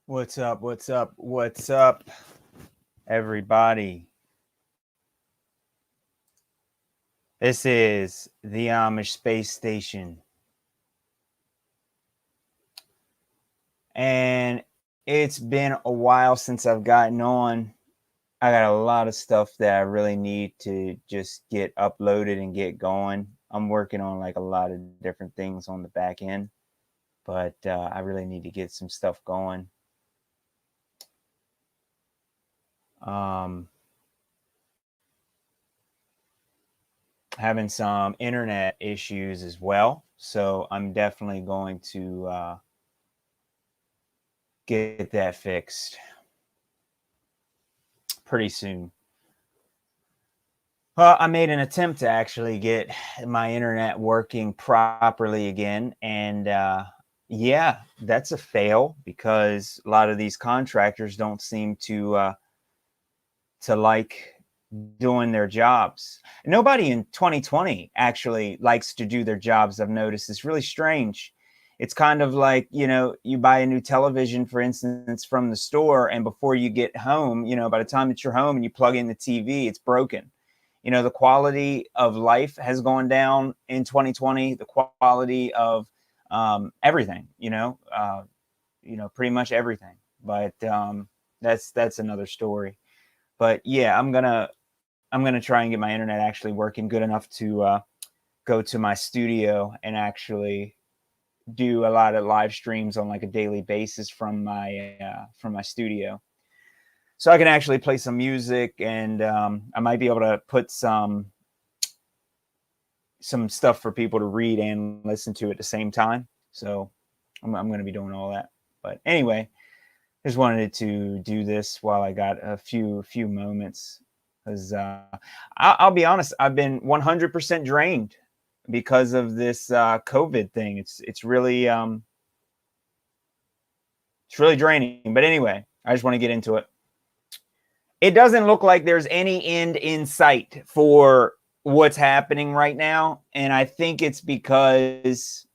What's up? What's up? What's up, everybody? This is the Amish Space Station. And it's been a while since I've gotten on. I got a lot of stuff that I really need to just get uploaded and get going. I'm working on like a lot of different things on the back end, but I really need to get some stuff going. Having some internet issues as well, so I'm definitely going to get that fixed pretty soon. Well, I made an attempt to actually get my internet working properly again, and yeah, that's a fail because a lot of these contractors don't seem to like doing their jobs. Nobody in 2020 actually likes to do their jobs. I've noticed it's really strange. It's kind of like, you buy a new television, for instance, from the store, and before you get home, by the time that you're home and you plug in the TV, it's broken. The quality of life has gone down in 2020, the quality of everything, pretty much everything. But that's another story. But yeah, I'm gonna try and get my internet actually working good enough to go to my studio and actually do a lot of live streams on like a daily basis from my studio, so I can actually play some music, and I might be able to put some stuff for people to read and listen to at the same time. So I'm going to be doing all that. But anyway, just wanted to do this while I got a few moments, because I'll be honest, I've been 100% drained because of this COVID thing. It's really draining. But anyway, I just want to get into it. It doesn't look like there's any end in sight for what's happening right now, and I think it's because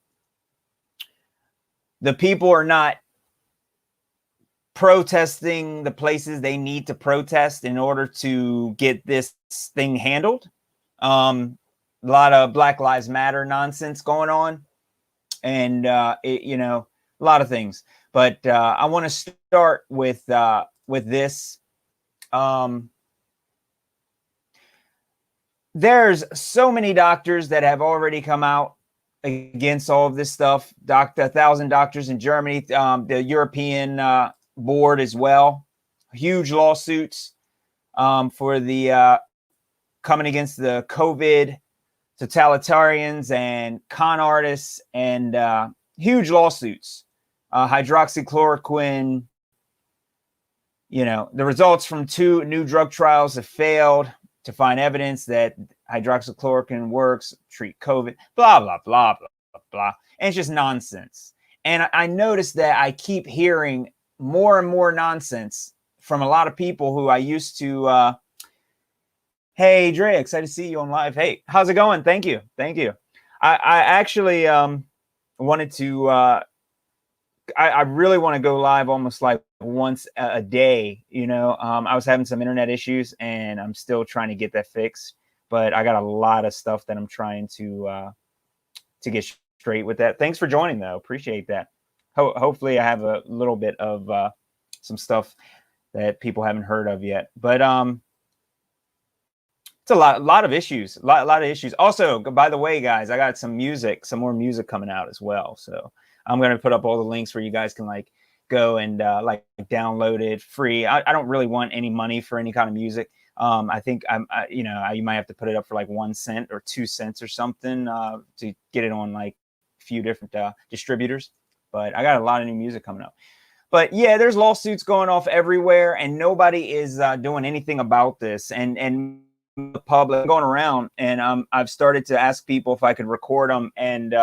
the people are not protesting the places they need to protest in order to get this thing handled. A lot of Black Lives Matter nonsense going on, and a lot of things. But I want to start with this. There's so many doctors that have already come out against all of this stuff. 1,000 doctors in Germany, the European board as well. Huge lawsuits for the coming against the COVID totalitarians and con artists, and huge lawsuits. Hydroxychloroquine, the results from 2 new drug trials have failed to find evidence that hydroxychloroquine works, treat COVID, blah, blah, blah, blah, blah. And it's just nonsense. And I noticed that I keep hearing more and more nonsense from a lot of people who I used to, hey, Dre, excited to see you on live. Hey, how's it going? Thank you. Thank you. I actually wanted to, I really want to go live almost like once a day. I was having some internet issues, and I'm still trying to get that fixed. But I got a lot of stuff that I'm trying to get straight with that. Thanks for joining, though. Appreciate that. Hopefully, I have a little bit of some stuff that people haven't heard of yet. But it's a lot of issues. A lot of issues. Also, by the way, guys, I got some more music coming out as well. So I'm going to put up all the links where you guys can like go and like download it free. I don't really want any money for any kind of music. I think you might have to put it up for like 1 cent or 2 cents or something to get it on like a few different distributors. But I got a lot of new music coming up. But yeah, there's lawsuits going off everywhere, and nobody is doing anything about this. And the public going around, and I've started to ask people if I could record them and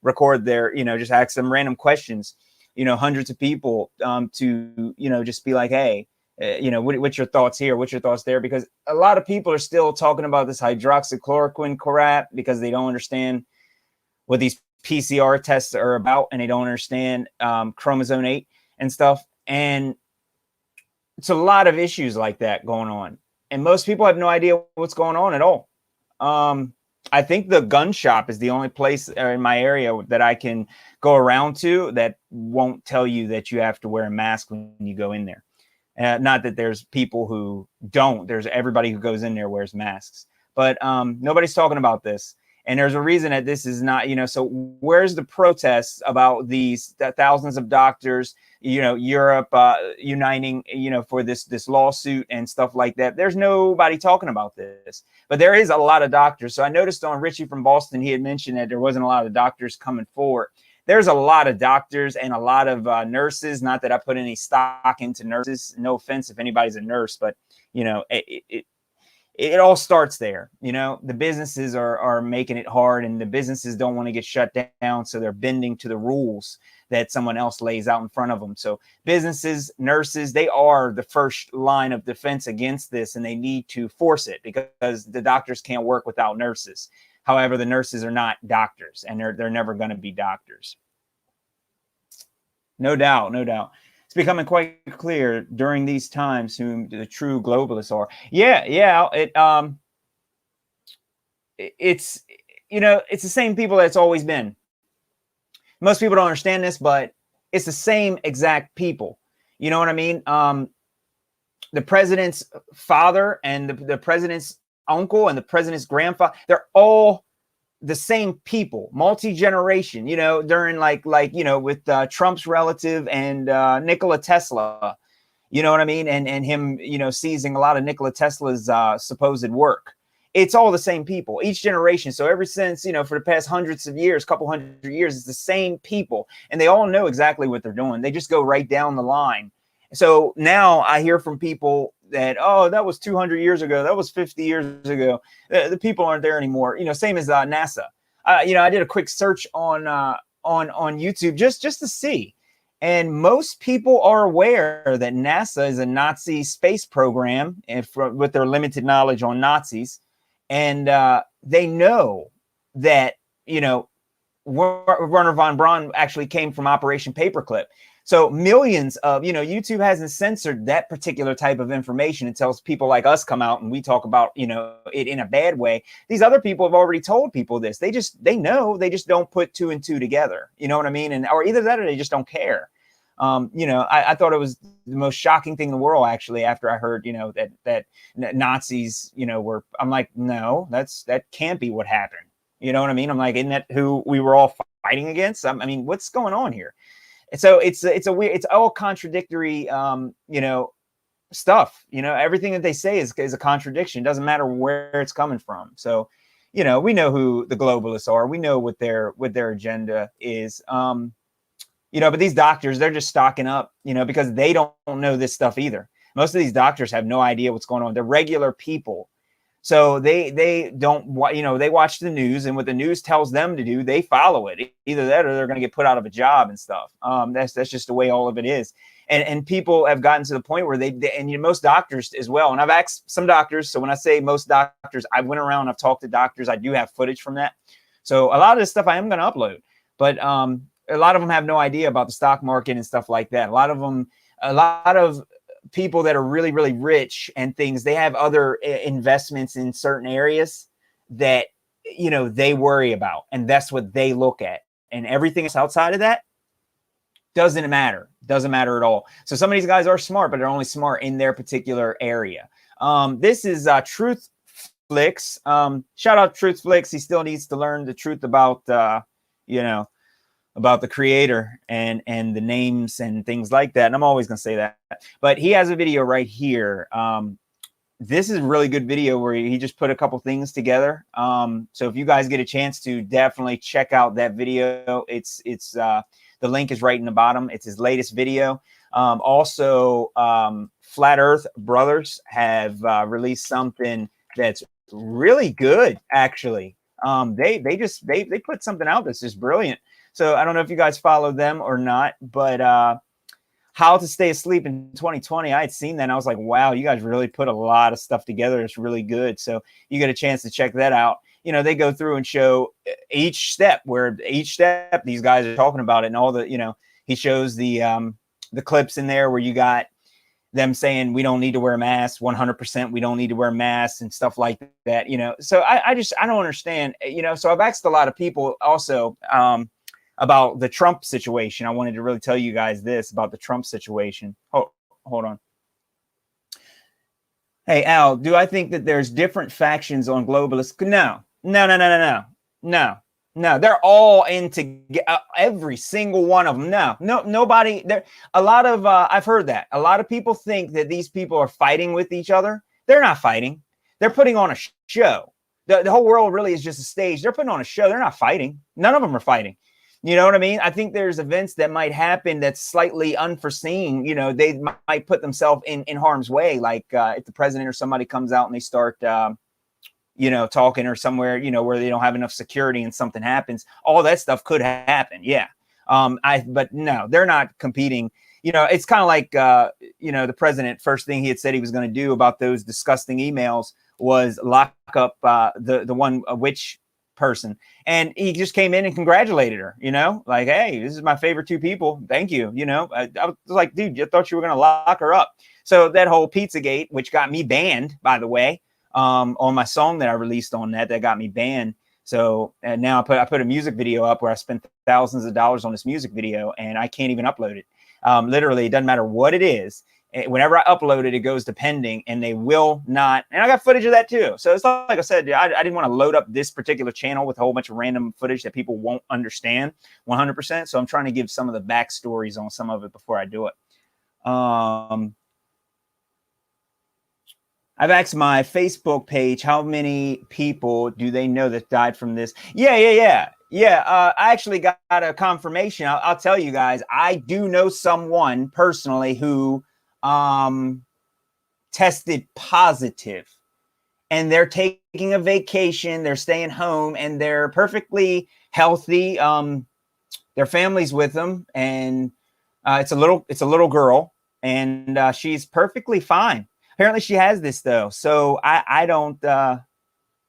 record their, just ask them random questions, hundreds of people to, just be like, hey, what's your thoughts here? What's your thoughts there? Because a lot of people are still talking about this hydroxychloroquine crap because they don't understand what these PCR tests are about, and they don't understand chromosome 8 and stuff. And it's a lot of issues like that going on. And most people have no idea what's going on at all. I think the gun shop is the only place in my area that I can go around to that won't tell you that you have to wear a mask when you go in there. Not that there's people who don't. There's everybody who goes in there wears masks. But nobody's talking about this. And there's a reason that this is not, so where's the protests about these thousands of doctors, Europe uniting, for this lawsuit and stuff like that? There's nobody talking about this, but there is a lot of doctors. So I noticed on Richie from Boston, he had mentioned that there wasn't a lot of doctors coming forward. There's a lot of doctors and a lot of nurses. Not that I put any stock into nurses. No offense if anybody's a nurse, but it all starts there. The businesses are making it hard, and the businesses don't want to get shut down. So they're bending to the rules that someone else lays out in front of them. So businesses, nurses, they are the first line of defense against this, and they need to force it because the doctors can't work without nurses. However, the nurses are not doctors, and they're never going to be doctors. No doubt, no doubt. It's becoming quite clear during these times who the true globalists are. Yeah. It's it's the same people that it's always been. Most people don't understand this, but it's the same exact people. You know what I mean? The president's father and the president's uncle and the president's grandfather, they're all the same people, multi-generation, during like with Trump's relative and Nikola Tesla, you know what I mean? And him, seizing a lot of Nikola Tesla's supposed work. It's all the same people, each generation. So ever since, for the past hundreds of years, couple hundred years, it's the same people. And they all know exactly what they're doing. They just go right down the line. So now I hear from people that, oh, that was 200 years ago. That was 50 years ago. The people aren't there anymore. Same as NASA. I did a quick search on YouTube just to see. And most people are aware that NASA is a Nazi space program with their limited knowledge on Nazis. And they know that, Werner von Braun actually came from Operation Paperclip. So millions of, YouTube hasn't censored that particular type of information. It tells people like us come out and we talk about, it in a bad way. These other people have already told people this. They know, they just don't put two and two together. You know what I mean? And, or either that or they just don't care. I thought it was the most shocking thing in the world, actually, after I heard, that Nazis, I'm like, no, that can't be what happened. You know what I mean? I'm like, isn't that who we were all fighting against? I mean, what's going on here? And so it's all contradictory, stuff. Everything that they say is a contradiction. It doesn't matter where it's coming from. So, we know who the globalists are. We know what their agenda is. But these doctors, they're just stocking up, because they don't know this stuff either. Most of these doctors have no idea what's going on. They're regular people. So they don't, they watch the news, and what the news tells them to do, they follow it. Either that or they're going to get put out of a job and stuff. That's just the way all of it is. And people have gotten to the point where most doctors as well. And I've asked some doctors. So when I say most doctors, I went around, I've talked to doctors. I do have footage from that. So a lot of this stuff I am going to upload, but a lot of them have no idea about the stock market and stuff like that. A lot of people that are really, really rich and things, they have other investments in certain areas that, they worry about. And that's what they look at. And everything else outside of that doesn't matter at all. So some of these guys are smart, but they're only smart in their particular area. This is Truth Flicks. Shout out Truth Flicks. He still needs to learn the truth about, about the creator and the names and things like that. And I'm always going to say that, but he has a video right here. This is a really good video where he just put a couple things together. So if you guys get a chance to, definitely check out that video. It's the link is right in the bottom. It's his latest video. Also, Flat Earth Brothers have released something that's really good, actually. They put something out that's just brilliant. So I don't know if you guys follow them or not, but How to Stay Asleep in 2020, I had seen that and I was like, wow, you guys really put a lot of stuff together. It's really good. So you get a chance to check that out. They go through and show each step these guys are talking about it, and all the, he shows the the clips in there where you got them saying we don't need to wear masks, 100% we don't need to wear masks and stuff like that, you know. So I don't understand, you know. So I've asked a lot of people also about the Trump situation. I wanted to really tell you guys this about the Trump situation. Oh, hold on. Hey, Al, do I think that there's different factions on globalists? No. They're all into every single one of them. Nobody there. A lot of, I've heard that a lot of people think that these people are fighting with each other. They're not fighting. They're putting on a show. The whole world really is just a stage. They're putting on a show. They're not fighting. None of them are fighting. You know what I mean? I think there's events that might happen that's slightly unforeseen. You know, they might put themselves in harm's way. Like if the president or somebody comes out and they start, you know, talking or somewhere, you know, where they don't have enough security and something happens, all that stuff could happen. Yeah. But no, they're not competing. You know, it's kind of like, you know, the president, first thing he had said he was going to do about those disgusting emails was lock up the one witch person, and he just came in and congratulated her, you know, like, hey, this is my favorite two people, thank you. You know, I was like, dude, you thought you were gonna lock her up. So that whole Pizzagate, which got me banned, by the way, on my song that I released on that got me banned. So and now I put a music video up where I spent thousands of dollars on this music video and I can't even upload it. Literally, it doesn't matter what it is. Whenever I upload it, it goes to pending, and they will not. And I got footage of that too. So it's like I said, I didn't want to load up this particular channel with a whole bunch of random footage that people won't understand 100%. So I'm trying to give some of the backstories on some of it before I do it. I've asked my Facebook page, how many people do they know that died from this? Yeah. I actually got a confirmation. I'll tell you guys, I do know someone personally who tested positive, and they're taking a vacation, they're staying home, and they're perfectly healthy. Their family's with them, and it's a little girl, and she's perfectly fine. Apparently she has this though, so I don't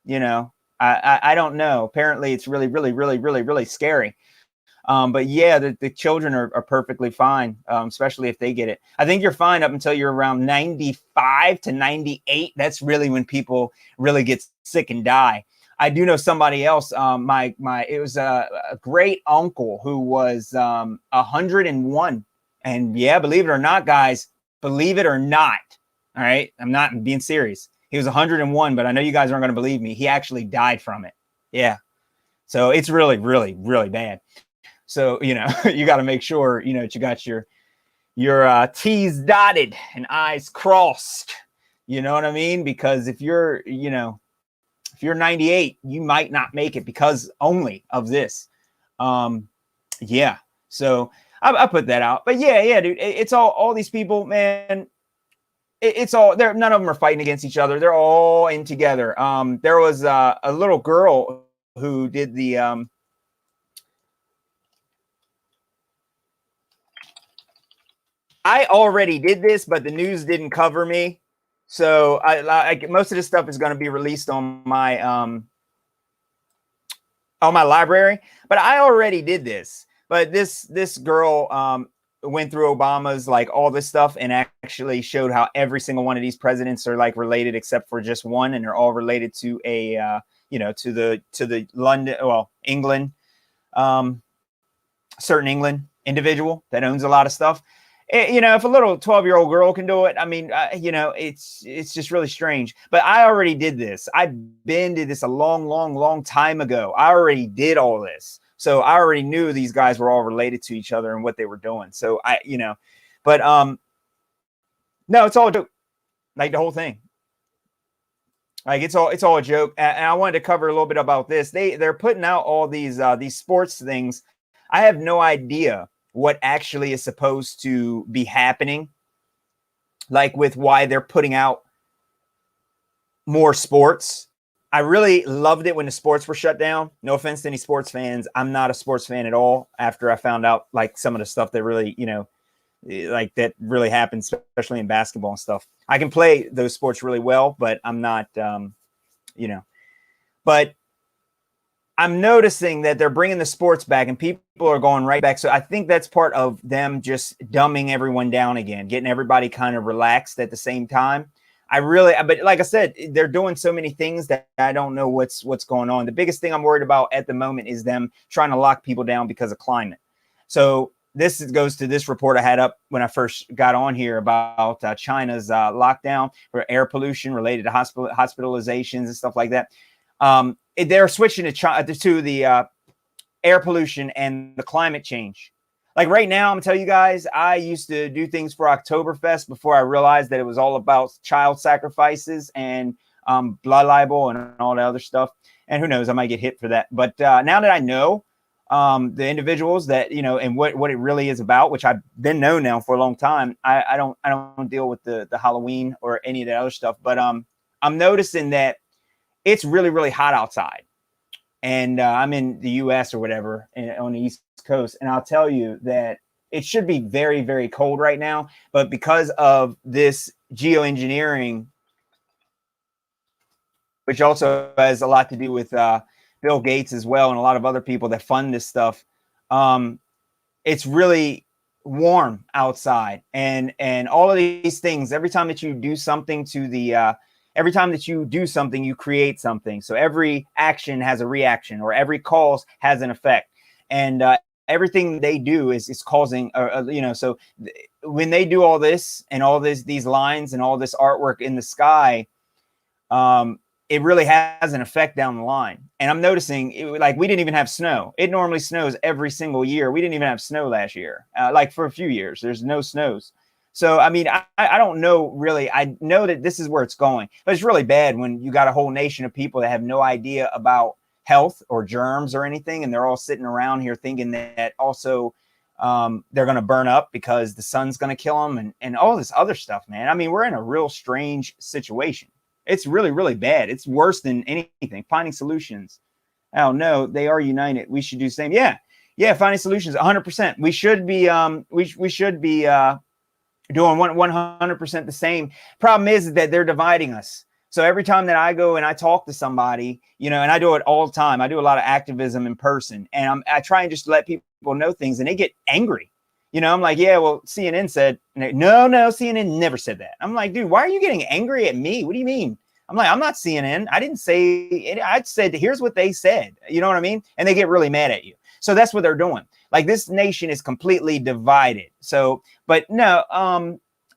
you know, I don't know. Apparently it's really scary. But yeah, the children are perfectly fine, especially if they get it. I think you're fine up until you're around 95 to 98. That's really when people really get sick and die. I do know somebody else. It was a great uncle who was 101, and yeah, believe it or not, guys, believe it or not. All right, I'm not being serious. He was 101, but I know you guys aren't going to believe me. He actually died from it. Yeah, so it's really bad. So, you know, you got to make sure, you know, that you got your T's dotted and I's crossed. You know what I mean? Because if you're, you know, if you're 98, you might not make it because only of this. Yeah. So I put that out. But yeah, dude, it's all these people, man. It's all there. None of them are fighting against each other. They're all in together. There was a little girl who did the I already did this, but the news didn't cover me. So I most of this stuff is going to be released on my library, but I already did this. But this girl went through Obama's, like, all this stuff, and actually showed how every single one of these presidents are like related except for just one, and they're all related to a you know, to the London, well, England, certain England individual that owns a lot of stuff. You know, if a little 12-year-old girl can do it, I mean, you know, it's just really strange. But I already did this. I've been to this a long time ago. I already did all this. So I already knew these guys were all related to each other and what they were doing. So you know, but no, it's all a joke. Like, the whole thing. Like, it's all a joke. And I wanted to cover a little bit about this. They're putting out all these sports things. I have no idea what actually is supposed to be happening, like with why they're putting out more sports. I really loved it when the sports were shut down. No offense to any sports fans. I'm not a sports fan at all after I found out, like, some of the stuff that really, you know, like, that really happens, especially in basketball and stuff. I can play those sports really well, but I'm not, you know, but I'm noticing that they're bringing the sports back and people are going right back. So I think that's part of them just dumbing everyone down again, getting everybody kind of relaxed at the same time. But like I said, they're doing so many things that I don't know what's going on. The biggest thing I'm worried about at the moment is them trying to lock people down because of climate. So this goes to this report I had up when I first got on here about China's lockdown for air pollution related to hospitalizations and stuff like that. They're switching to the air pollution and the climate change. Like right now, I'm gonna tell you guys, I used to do things for Oktoberfest before I realized that it was all about child sacrifices and blood libel and all the other stuff. And who knows, I might get hit for that. But now that I know the individuals that, you know, and what it really is about, which I've been known now for a long time, I don't deal with the Halloween or any of that other stuff. But I'm noticing that it's really, really hot outside. And I'm in the US or whatever on the East Coast. And I'll tell you that it should be very, very cold right now. But because of this geoengineering, which also has a lot to do with Bill Gates as well and a lot of other people that fund this stuff, it's really warm outside. And all of these things, every time that you do something to the every time that you do something, you create something. So every action has a reaction, or every cause has an effect. And everything they do is causing, you know, so when they do all this and all these lines and all this artwork in the sky, it really has an effect down the line. And I'm noticing like we didn't even have snow. It normally snows every single year. We didn't even have snow last year. Like for a few years, there's no snows. So, I mean, I don't know really. I know that this is where it's going, but it's really bad when you got a whole nation of people that have no idea about health or germs or anything. And they're all sitting around here thinking that also they're going to burn up because the sun's going to kill them and all this other stuff, man. I mean, we're in a real strange situation. It's really, really bad. It's worse than anything. Finding solutions. Oh, no, they are united. We should do the same. Yeah. Yeah. Finding solutions. 100%. We should be, we should be, doing 100% the same. Problem is that they're dividing us. So every time that I go and I talk to somebody, you know, and I do it all the time, I do a lot of activism in person, and I try and just let people know things, and they get angry. You know, I'm like, yeah, well, CNN said, no, CNN never said that. I'm like, dude, why are you getting angry at me? What do you mean? I'm like, I'm not CNN. I didn't say it. I said, here's what they said. You know what I mean? And they get really mad at you. So that's what they're doing. Like, this nation is completely divided. So, but no,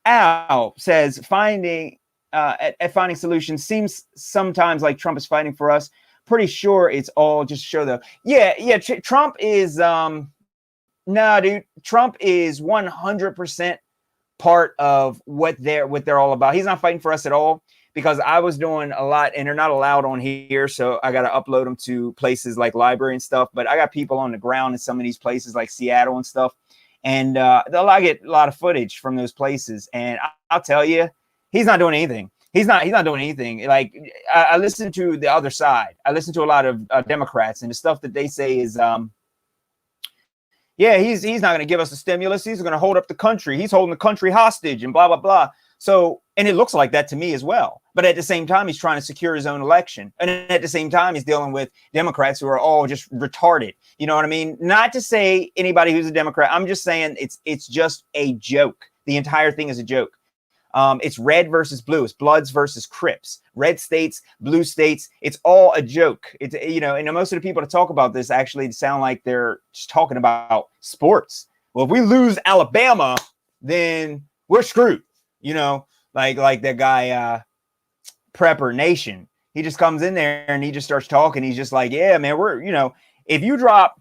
Al says finding finding solutions seems sometimes like Trump is fighting for us. Pretty sure it's all just show the Trump is dude. Trump is 100% part of what they're all about. He's not fighting for us at all, because I was doing a lot, and they're not allowed on here, so I got to upload them to places like library and stuff. But I got people on the ground in some of these places like Seattle and stuff, and I get a lot of footage from those places. And I'll tell you, he's not doing anything. He's not doing anything. Like, I listen to the other side. I listen to a lot of Democrats, and the stuff that they say is, yeah, he's not going to give us a stimulus. He's going to hold up the country. He's holding the country hostage and blah, blah, blah. So, and it looks like that to me as well. But at the same time, he's trying to secure his own election. And at the same time, he's dealing with Democrats who are all just retarded. You know what I mean? Not to say anybody who's a Democrat. I'm just saying it's just a joke. The entire thing is a joke. It's red versus blue. It's Bloods versus Crips. Red states, blue states. It's all a joke. It's, you know, and most of the people that talk about this actually sound like they're just talking about sports. Well, if we lose Alabama, then we're screwed. You know, like that guy, Prepper Nation. He just comes in there and he just starts talking. He's just like, yeah, man, we're, you know, if you drop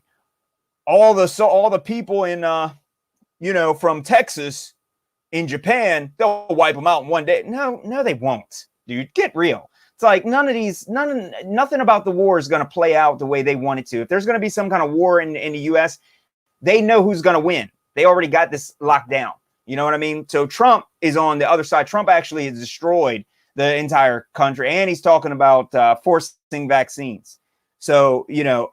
all the people in, you know, from Texas in Japan, they'll wipe them out in one day. No, they won't, dude. Get real. It's like nothing about the war is going to play out the way they want it to. If there's going to be some kind of war in the U.S., they know who's going to win. They already got this locked down. You know what I mean? So Trump is on the other side. Trump actually has destroyed the entire country, and he's talking about forcing vaccines. So, you know,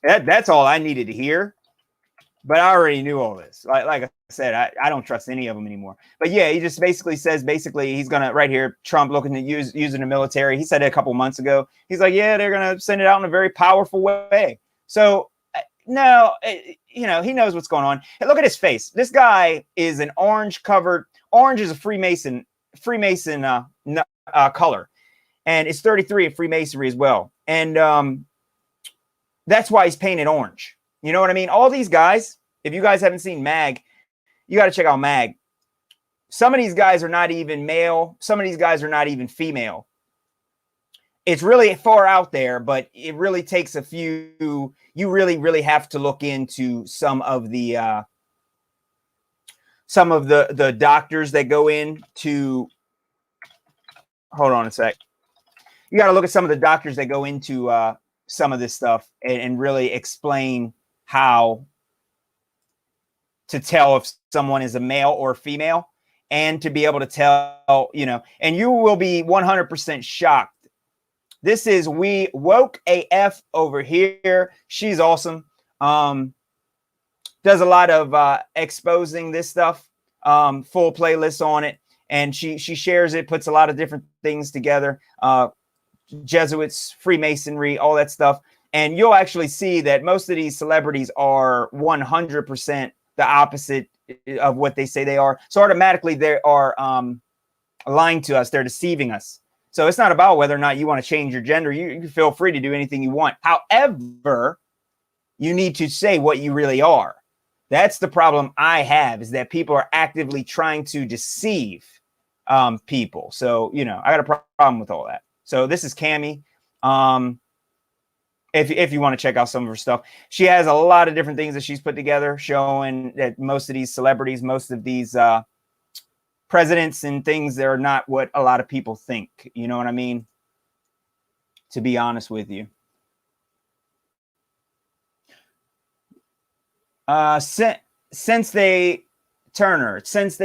that's all I needed to hear. But I already knew all this. Like I said, I don't trust any of them anymore. But yeah, he just basically says he's gonna right here. Trump looking to using the military. He said it a couple months ago. He's like, yeah, they're gonna send it out in a very powerful way. So no, you know, he knows what's going on. Hey, look at his face. This guy is an orange covered. Orange is a Freemason color, and it's 33 in Freemasonry as well. And that's why he's painted orange. You know what I mean? All these guys, if you guys haven't seen Mag, you got to check out Mag. Some of these guys are not even male. Some of these guys are not even female. It's really far out there, but it really takes a few. You really, really have to look into some of the doctors that go in to. Hold on a sec. You got to look at some of the doctors that go into some of this stuff and really explain how to tell if someone is a male or female, and to be able to tell, you know, and you will be 100% shocked. This is We Woke AF over here. She's awesome. Does a lot of exposing this stuff, full playlists on it. And she shares it, puts a lot of different things together. Jesuits, Freemasonry, all that stuff. And you'll actually see that most of these celebrities are 100% the opposite of what they say they are. So automatically they are lying to us. They're deceiving us. So it's not about whether or not you want to change your gender. You feel free to do anything you want. However, you need to say what you really are. That's the problem I have, is that people are actively trying to deceive people. So, you know, I got a problem with all that. So this is Cammie. If you want to check out some of her stuff, she has a lot of different things that she's put together, showing that most of these celebrities, most of these presidents and things, they're not what a lot of people think. You know what I mean? To be honest with you. Since they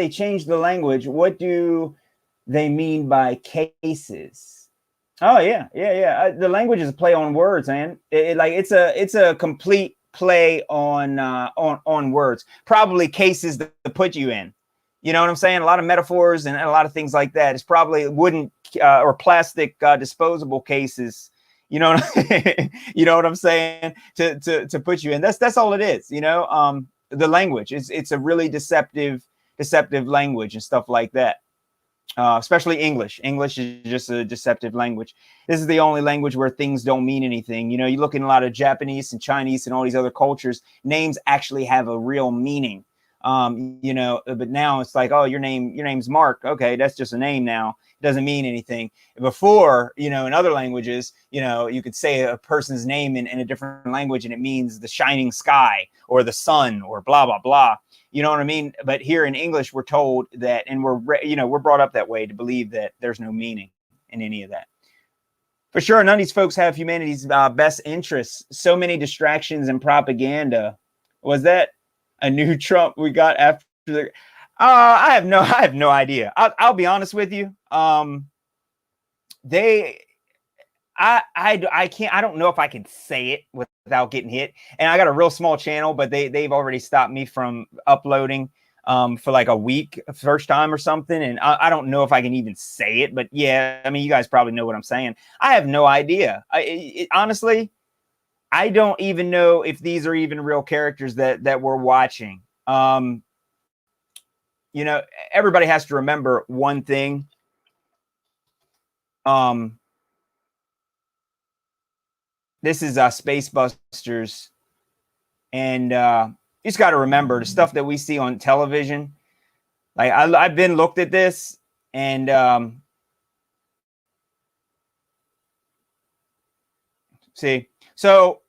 changed the language, what do they mean by cases? Oh yeah. The language is a play on words, man. It's a complete play on words. Probably cases to put you in. You know what I'm saying? A lot of metaphors and a lot of things like that. It's probably wooden or plastic disposable cases. You know, you know what I'm saying? To put you in. That's all it is. You know, the language it's a really deceptive language and stuff like that. Especially English. English is just a deceptive language. This is the only language where things don't mean anything. You know, you look in a lot of Japanese and Chinese and all these other cultures, names actually have a real meaning. You know, but now it's like, oh, your name's Mark. Okay, that's just a name now. It doesn't mean anything. Before, you know, in other languages, you know, you could say a person's name in a different language and it means the shining sky or the sun or blah, blah, blah. You know what I mean? But here in English, we're told that, and we're brought up that way to believe that there's no meaning in any of that. For sure, none of these folks have humanity's best interests. So many distractions and propaganda. Was that a new Trump we got after the? I have no idea. I'll be honest with you. I can't. I don't know if I can say it without getting hit. And I got a real small channel, but they've already stopped me from uploading for like a week, first time or something. And I don't know if I can even say it. But yeah, I mean, you guys probably know what I'm saying. I have no idea. Honestly, I don't even know if these are even real characters that we're watching. You know, everybody has to remember one thing. This is Space Busters, and you just got to remember the stuff that we see on television. Like I've been looked at this, and see, so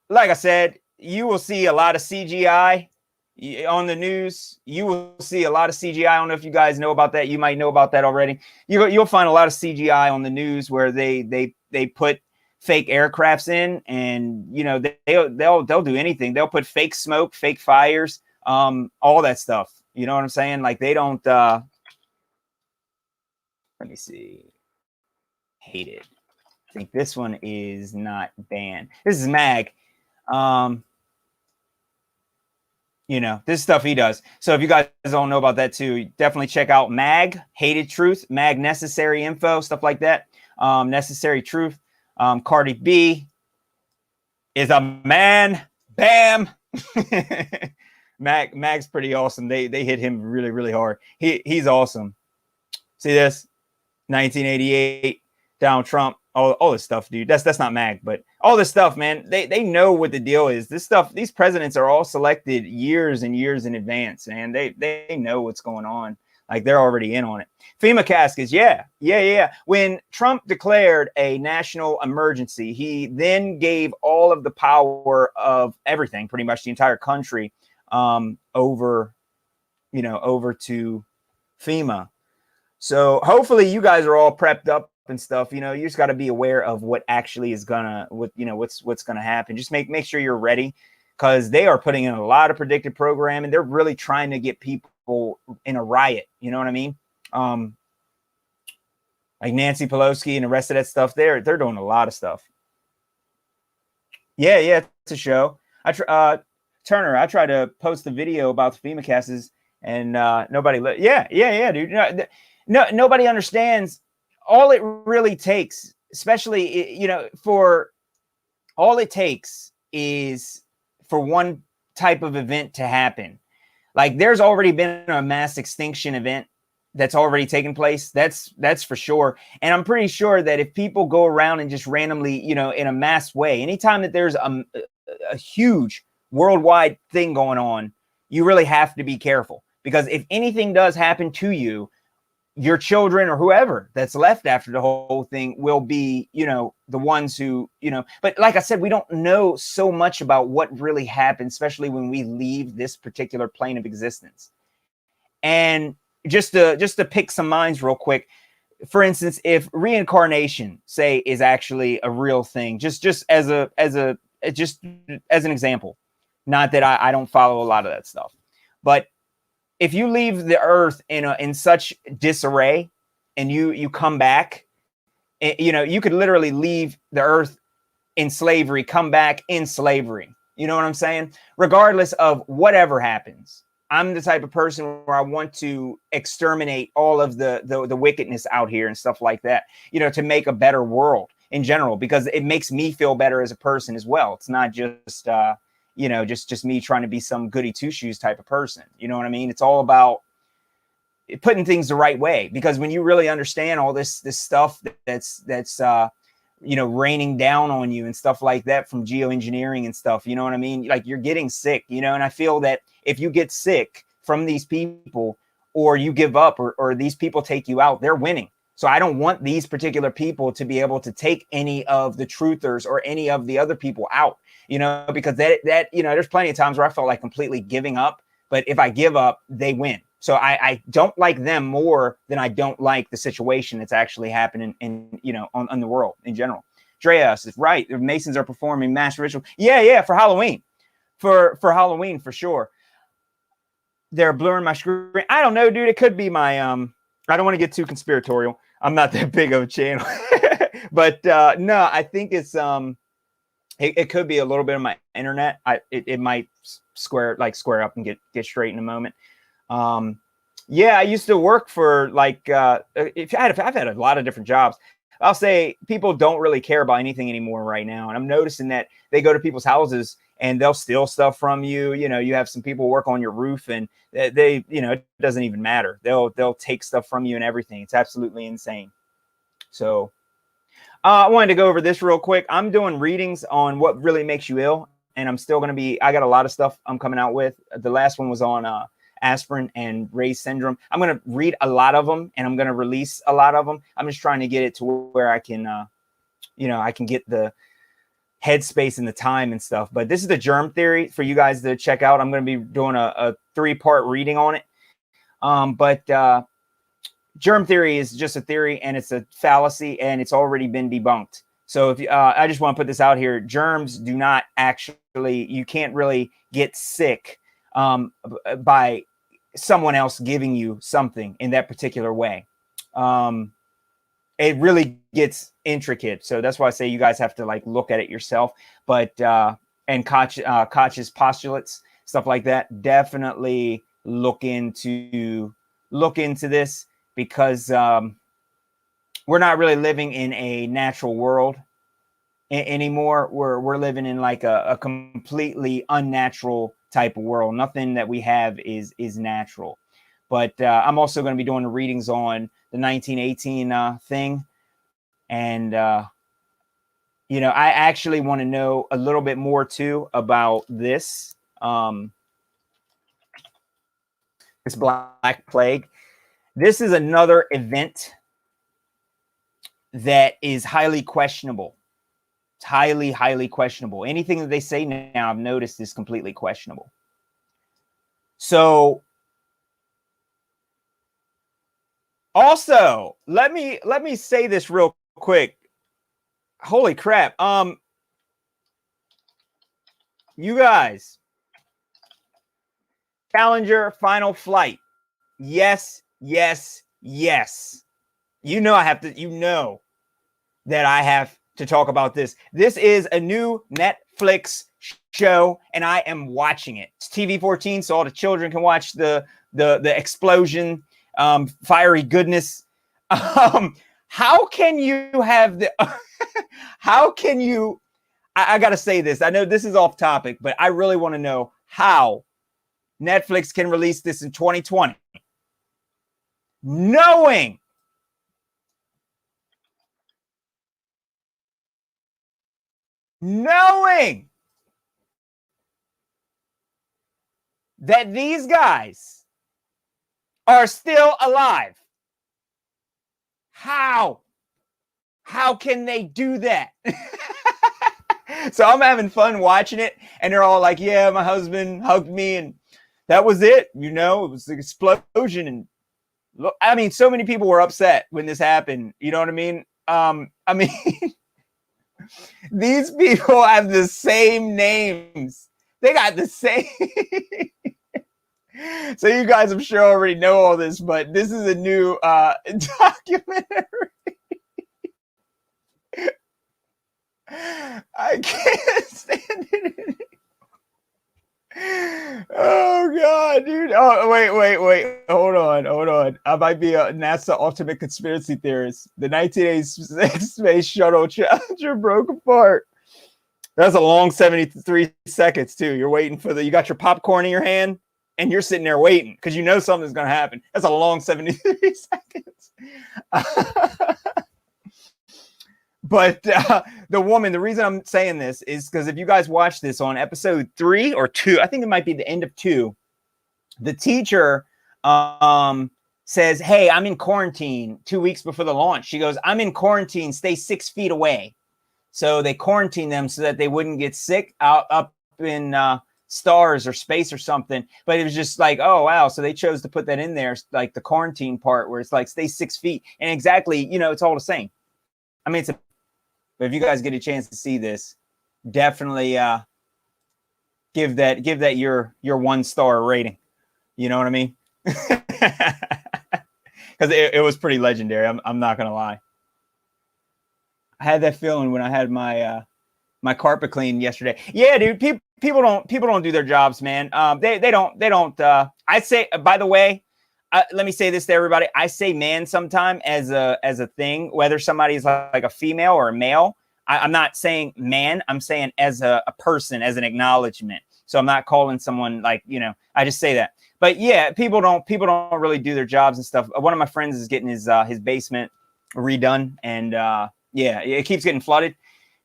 like I said, you will see a lot of CGI on the news. You will see a lot of CGI. I don't know if you guys know about that. You might know about that already. You'll find a lot of CGI on the news where they put fake aircrafts in, and you know they'll do anything. They'll put fake smoke, fake fires, all that stuff. You know what I'm saying? Like they don't. Let me see. Hate it. I think this one is not banned. This is Mag. You this stuff he does. So if you guys don't know about that too, definitely check out Mag, Hated Truth, Mag Necessary Info, stuff like that. Necessary Truth. Cardi B is a man. Bam. Mag's pretty awesome. They hit him really, really hard. He's awesome. See this? 1988, Donald Trump, all this stuff, dude. That's not Mag, but all this stuff, man. They know what the deal is. This stuff, these presidents are all selected years and years in advance, and they know what's going on. Like, they're already in on it. FEMA caskets, yeah. When Trump declared a national emergency, he then gave all of the power of everything, pretty much the entire country, over to FEMA. So hopefully you guys are all prepped up and stuff. You just got to be aware of what actually is what's gonna happen. Just make sure you're ready, because they are putting in a lot of predictive programming. They're really trying to get people in a riot. You know what I mean? Like Nancy Pelosi and the rest of that stuff. They're doing a lot of stuff. Yeah, it's a show. Turner, I tried to post a video about the FEMA cases, and nobody. Yeah, dude. No, nobody understands. All it really takes, especially all it takes is for one type of event to happen. Like, there's already been a mass extinction event that's already taken place. That's for sure. And I'm pretty sure that if people go around and just randomly, in a mass way, anytime that there's a huge worldwide thing going on, you really have to be careful, because if anything does happen to you, your children or whoever that's left after the whole thing will be, the ones who, but like I said, we don't know so much about what really happened, especially when we leave this particular plane of existence. And just to pick some minds real quick, for instance, if reincarnation, say, is actually a real thing, just as an example, not that I don't follow a lot of that stuff, but if you leave the earth in such disarray and you come back, you could literally leave the earth in slavery, come back in slavery. You know what I'm saying? Regardless of whatever happens, I'm the type of person where I want to exterminate all of the wickedness out here and stuff like that, to make a better world in general, because it makes me feel better as a person as well. It's not just, just me trying to be some goody two shoes type of person. You know what I mean? It's all about putting things the right way, because when you really understand all this stuff that's raining down on you and stuff like that from geoengineering and stuff, you know what I mean? Like, you're getting sick, and I feel that if you get sick from these people, or you give up, or these people take you out, they're winning. So I don't want these particular people to be able to take any of the truthers or any of the other people out, because that there's plenty of times where I felt like completely giving up, but if I give up, they win. So I don't like them more than I don't like the situation that's actually happening on the world in general. Dreas is right. The Masons are performing mass ritual. Yeah, for Halloween. For Halloween, for sure. They're blurring my screen. I don't know, dude. It could be my I don't want to get too conspiratorial. I'm not that big of a channel. But no, I think it's it could be a little bit of my internet. It might square up and get straight in a moment. Yeah, I used to work for I've had a lot of different jobs. I'll say people don't really care about anything anymore right now. And I'm noticing that they go to people's houses and they'll steal stuff from you. You have some people work on your roof, and they it doesn't even matter. They'll take stuff from you and everything. It's absolutely insane. So I wanted to go over this real quick. I'm doing readings on what really makes you ill. And I'm still going to I got a lot of stuff I'm coming out with. The last one was on aspirin and Ray's syndrome. I'm going to read a lot of them, and I'm going to release a lot of them. I'm just trying to get it to where I can, I can get the headspace and the time and stuff. But this is the Germ Theory for you guys to check out. I'm going to be doing a 3-part reading on it. But Germ Theory is just a theory, and it's a fallacy, and it's already been debunked. So if I just want to put this out here, germs do not actually, you can't really get sick by someone else giving you something in that particular way. It really gets intricate. So that's why I say you guys have to look at it yourself. But and Koch's postulates, stuff like that, definitely look into this, because we're not really living in a natural world anymore. We're living in like a completely unnatural type of world. Nothing that we have is natural. But I'm also going to be doing the readings on the 1918 thing. And, you know, I actually want to know a little bit more too about this, this Black Plague. This is another event that is highly questionable. It's highly, highly questionable. Anything that they say now, I've noticed, is completely questionable. So also, let me say this real quick. Holy crap. You guys, Challenger final flight. Yes, yes, yes. You know I have to, you know that I have to talk about this. This is a new Netflix show, and I am watching it. It's TV-14, so all the children can watch the explosion, fiery goodness. How can you have the how can you, I gotta say this, I know this is off topic, but I really want to know how Netflix can release this in 2020 knowing that these guys are still alive. How can they do that? So I'm having fun watching it, and they're all like, yeah, my husband hugged me and that was it. You know, it was the explosion. And look, I mean, so many people were upset when this happened. You know what I mean? I mean, these people have the same names. They got the same. So you guys, I'm sure, already know all this, but this is a new documentary. I can't stand it. Oh God, dude. Oh, wait. Hold on. I might be a NASA ultimate conspiracy theorist. The 1986 space shuttle Challenger broke apart. That's a long 73 seconds too. You're waiting for you got your popcorn in your hand and you're sitting there waiting because you know something's going to happen. That's a long 73 seconds. But the reason I'm saying this is because if you guys watch this on episode 3 or 2, I think it might be the end of 2, the teacher says, hey, I'm in quarantine 2 weeks before the launch. She goes, I'm in quarantine, stay 6 feet away. So they quarantine them so that they wouldn't get sick up in stars or space or something. But it was just like, oh, wow. So they chose to put that in there, like the quarantine part where it's like stay 6 feet. And exactly, you know, it's all the same. I mean, but if you guys get a chance to see this, definitely give that your 1-star rating. You know what I mean? Because it was pretty legendary. I'm not gonna lie. I had that feeling when I had my my carpet cleaned yesterday. Yeah, dude. People don't do their jobs, man. They don't. I say, by the way, let me say this to everybody. I say man sometime as a thing, whether somebody is like a female or a male. I'm not saying man. I'm saying as a person, as an acknowledgement. So I'm not calling someone like, you know, I just say that. But yeah, people don't really do their jobs and stuff. One of my friends is getting his basement redone, and yeah, it keeps getting flooded.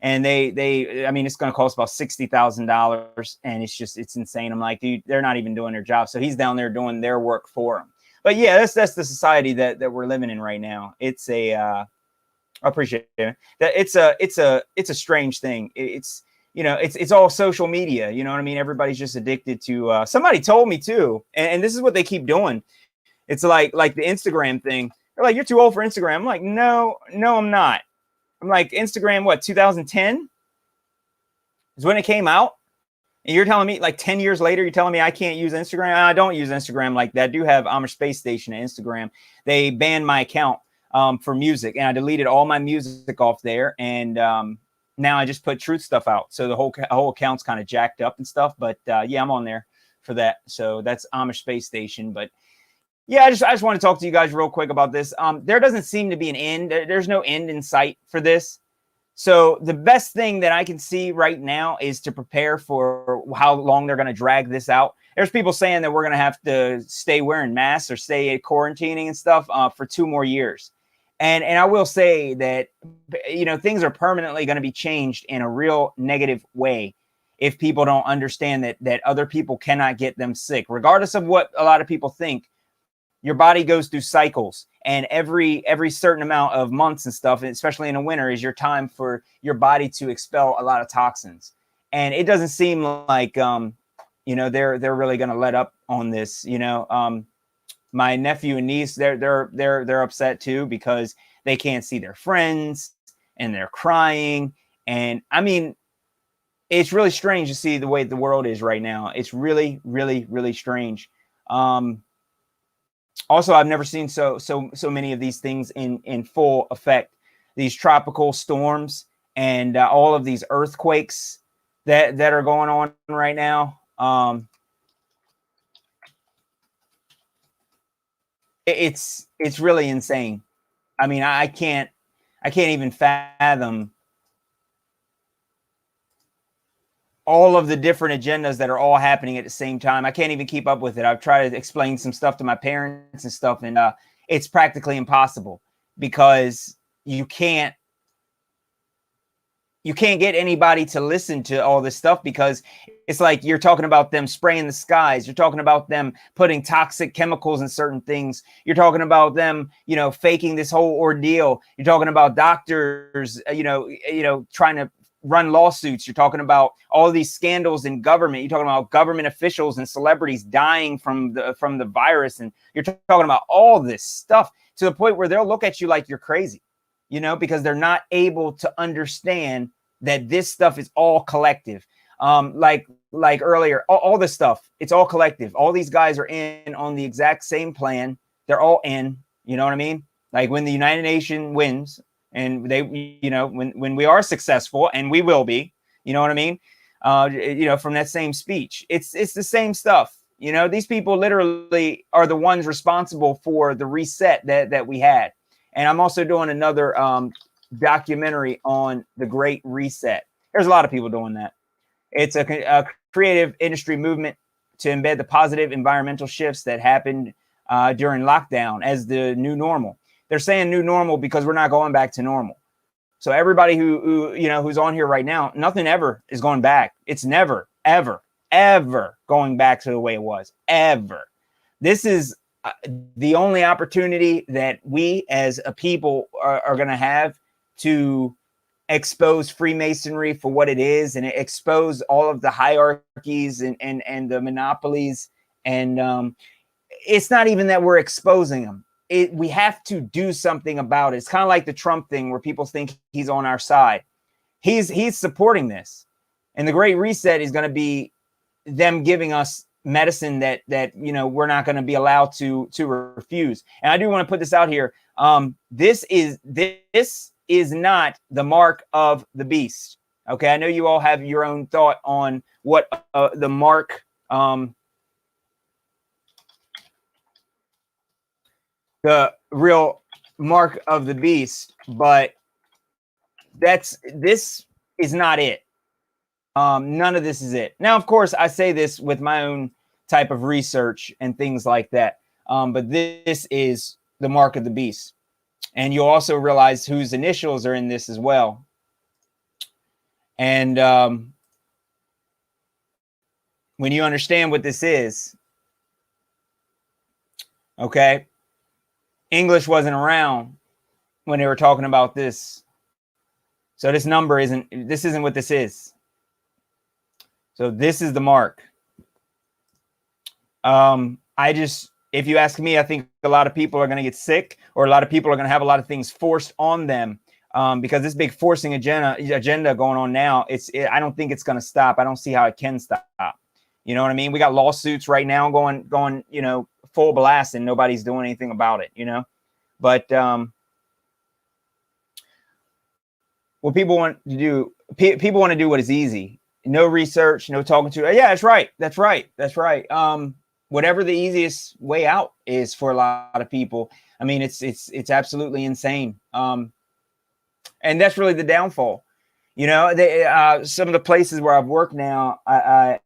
And I mean, it's going to cost about $60,000, and it's insane. I'm like, dude, they're not even doing their job. So he's down there doing their work for them. But yeah, that's the society that we're living in right now. It's I appreciate it. That it's a strange thing. It's, you know, it's all social media. You know what I mean? Everybody's just addicted to. Somebody told me too, and this is what they keep doing. It's like the Instagram thing. They're like, you're too old for Instagram. I'm like, no, I'm not. I'm like, Instagram, what, 2010 is when it came out? And you're telling me like 10 years later, you're telling me I can't use Instagram? I don't use Instagram like that. I do have Amish Space Station and Instagram. They banned my account for music, and I deleted all my music off there. And now I just put truth stuff out. So the whole account's kind of jacked up and stuff. But yeah, I'm on there. for that. So that's Amish Space Station. But yeah, I just want to talk to you guys real quick about this. There doesn't seem to be an end. There's no end in sight for this. So the best thing that I can see right now is to prepare for how long they're going to drag this out. There's people saying that we're going to have to stay wearing masks or stay quarantining and stuff for 2 more years. And I will say that, you know, things are permanently going to be changed in a real negative way if people don't understand that other people cannot get them sick, regardless of what a lot of people think. Your body goes through cycles, and every certain amount of months and stuff, especially in the winter, is your time for your body to expel a lot of toxins. And it doesn't seem like you know, they're really going to let up on this. You know, my nephew and niece, they're upset too, because they can't see their friends and they're crying. And I mean, it's really strange to see the way the world is right now. It's really, really, really strange. Also, I've never seen so many of these things in full effect. These tropical storms and all of these earthquakes that are going on right now. It's really insane. I mean, I can't even fathom all of the different agendas that are all happening at the same time. I can't even keep up with it. I've tried to explain some stuff to my parents and stuff, and it's practically impossible, because you can't get anybody to listen to all this stuff, because it's like you're talking about them spraying the skies. You're talking about them putting toxic chemicals in certain things. You're talking about them, you know, faking this whole ordeal. You're talking about doctors, you know, trying to run lawsuits. You're talking about all these scandals in government. You're talking about government officials and celebrities dying from the virus. And you're talking about all this stuff to the point where they'll look at you like you're crazy, you know, because they're not able to understand that this stuff is all collective. Like earlier, all this stuff, it's all collective. All these guys are in on the exact same plan. They're all in, you know what I mean? Like when the United Nations wins, and they, you know, when we are successful, and we will be, you know what I mean? You know, from that same speech, it's the same stuff. You know, these people literally are the ones responsible for the reset that we had. And I'm also doing another documentary on the Great Reset. There's a lot of people doing that. It's a creative industry movement to embed the positive environmental shifts that happened during lockdown as the new normal. They're saying new normal because we're not going back to normal. So everybody who you know, who's on here right now, nothing ever is going back. It's never, ever, ever going back to the way it was, ever. This is the only opportunity that we as a people are going to have to expose Freemasonry for what it is, and expose all of the hierarchies and the monopolies. And it's not even that we're exposing them. We have to do something about it. It's kind of like the Trump thing, where people think he's on our side. He's supporting this. And the Great Reset is going to be them giving us medicine that you know, we're not going to be allowed to refuse. And I do want to put this out here. This is not the mark of the beast. Okay, I know you all have your own thought on what the mark the real mark of the beast, but this is not it. None of this is it. Now, of course, I say this with my own type of research and things like that. But this is the mark of the beast. And you'll also realize whose initials are in this as well. And when you understand what this is, okay, English wasn't around when they were talking about this. So this number isn't what this is. So this is the mark. If you ask me, I think a lot of people are going to get sick, or a lot of people are going to have a lot of things forced on them, because this big forcing agenda going on now, I don't think it's going to stop. I don't see how it can stop. You know what I mean? We got lawsuits right now going, you know, full blast, and nobody's doing anything about it, you know? But what people want to do, people want to do what is easy. No research, no talking to. Yeah, that's right. That's right. That's right. Whatever the easiest way out is for a lot of people. I mean, it's absolutely insane. And that's really the downfall. You know, some of the places where I've worked now, I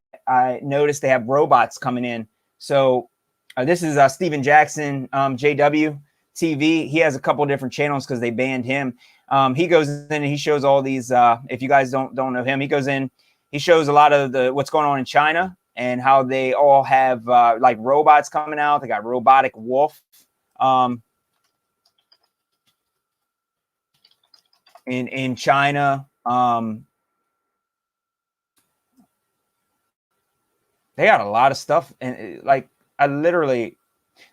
noticed they have robots coming in. So this is Steven Jackson, JW TV. He has a couple of different channels because they banned him. He goes in and he shows all these. If you guys don't know him, he goes in. He shows a lot of what's going on in China and how they all have like robots coming out. They got robotic wolf. In China. They got a lot of stuff, and like I literally,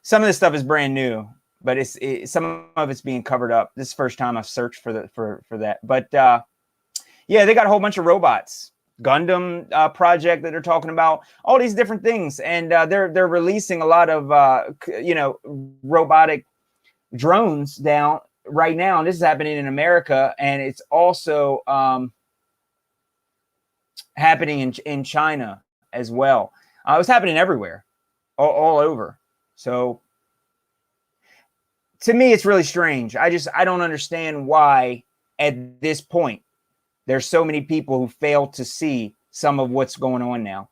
some of this stuff is brand new, but some of it's being covered up. This is the first time I've searched for that, but yeah, they got a whole bunch of robots, Gundam project that they're talking about, all these different things, and they're releasing a lot of robotic drones down right now, and this is happening in America, and it's also happening in China as well. It was happening everywhere, all over. So to me, it's really strange. I don't understand why at this point there's so many people who fail to see some of what's going on now.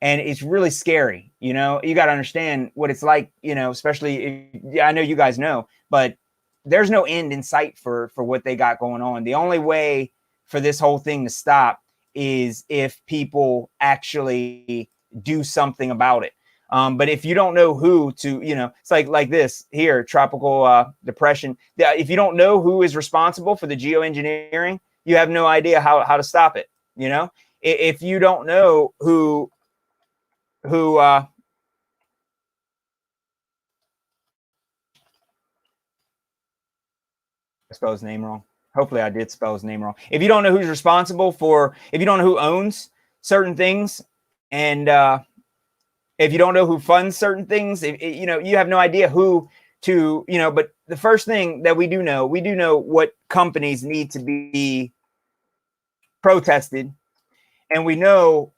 And it's really scary. You know, you got to understand what it's like, you know, especially, I know you guys know, but there's no end in sight for what they got going on. The only way for this whole thing to stop is if people actually do something about it. But if you don't know who to, you know, it's like this here, tropical depression. If you don't know who is responsible for the geoengineering, you have no idea how to stop it. You know, if you don't know who I spell his name wrong. Hopefully I did spell his name wrong. If you don't know who's responsible for, if you don't know who owns certain things, and if you don't know who funds certain things, you know, you have no idea who to, you know, but the first thing that we do know what companies need to be protested. And we know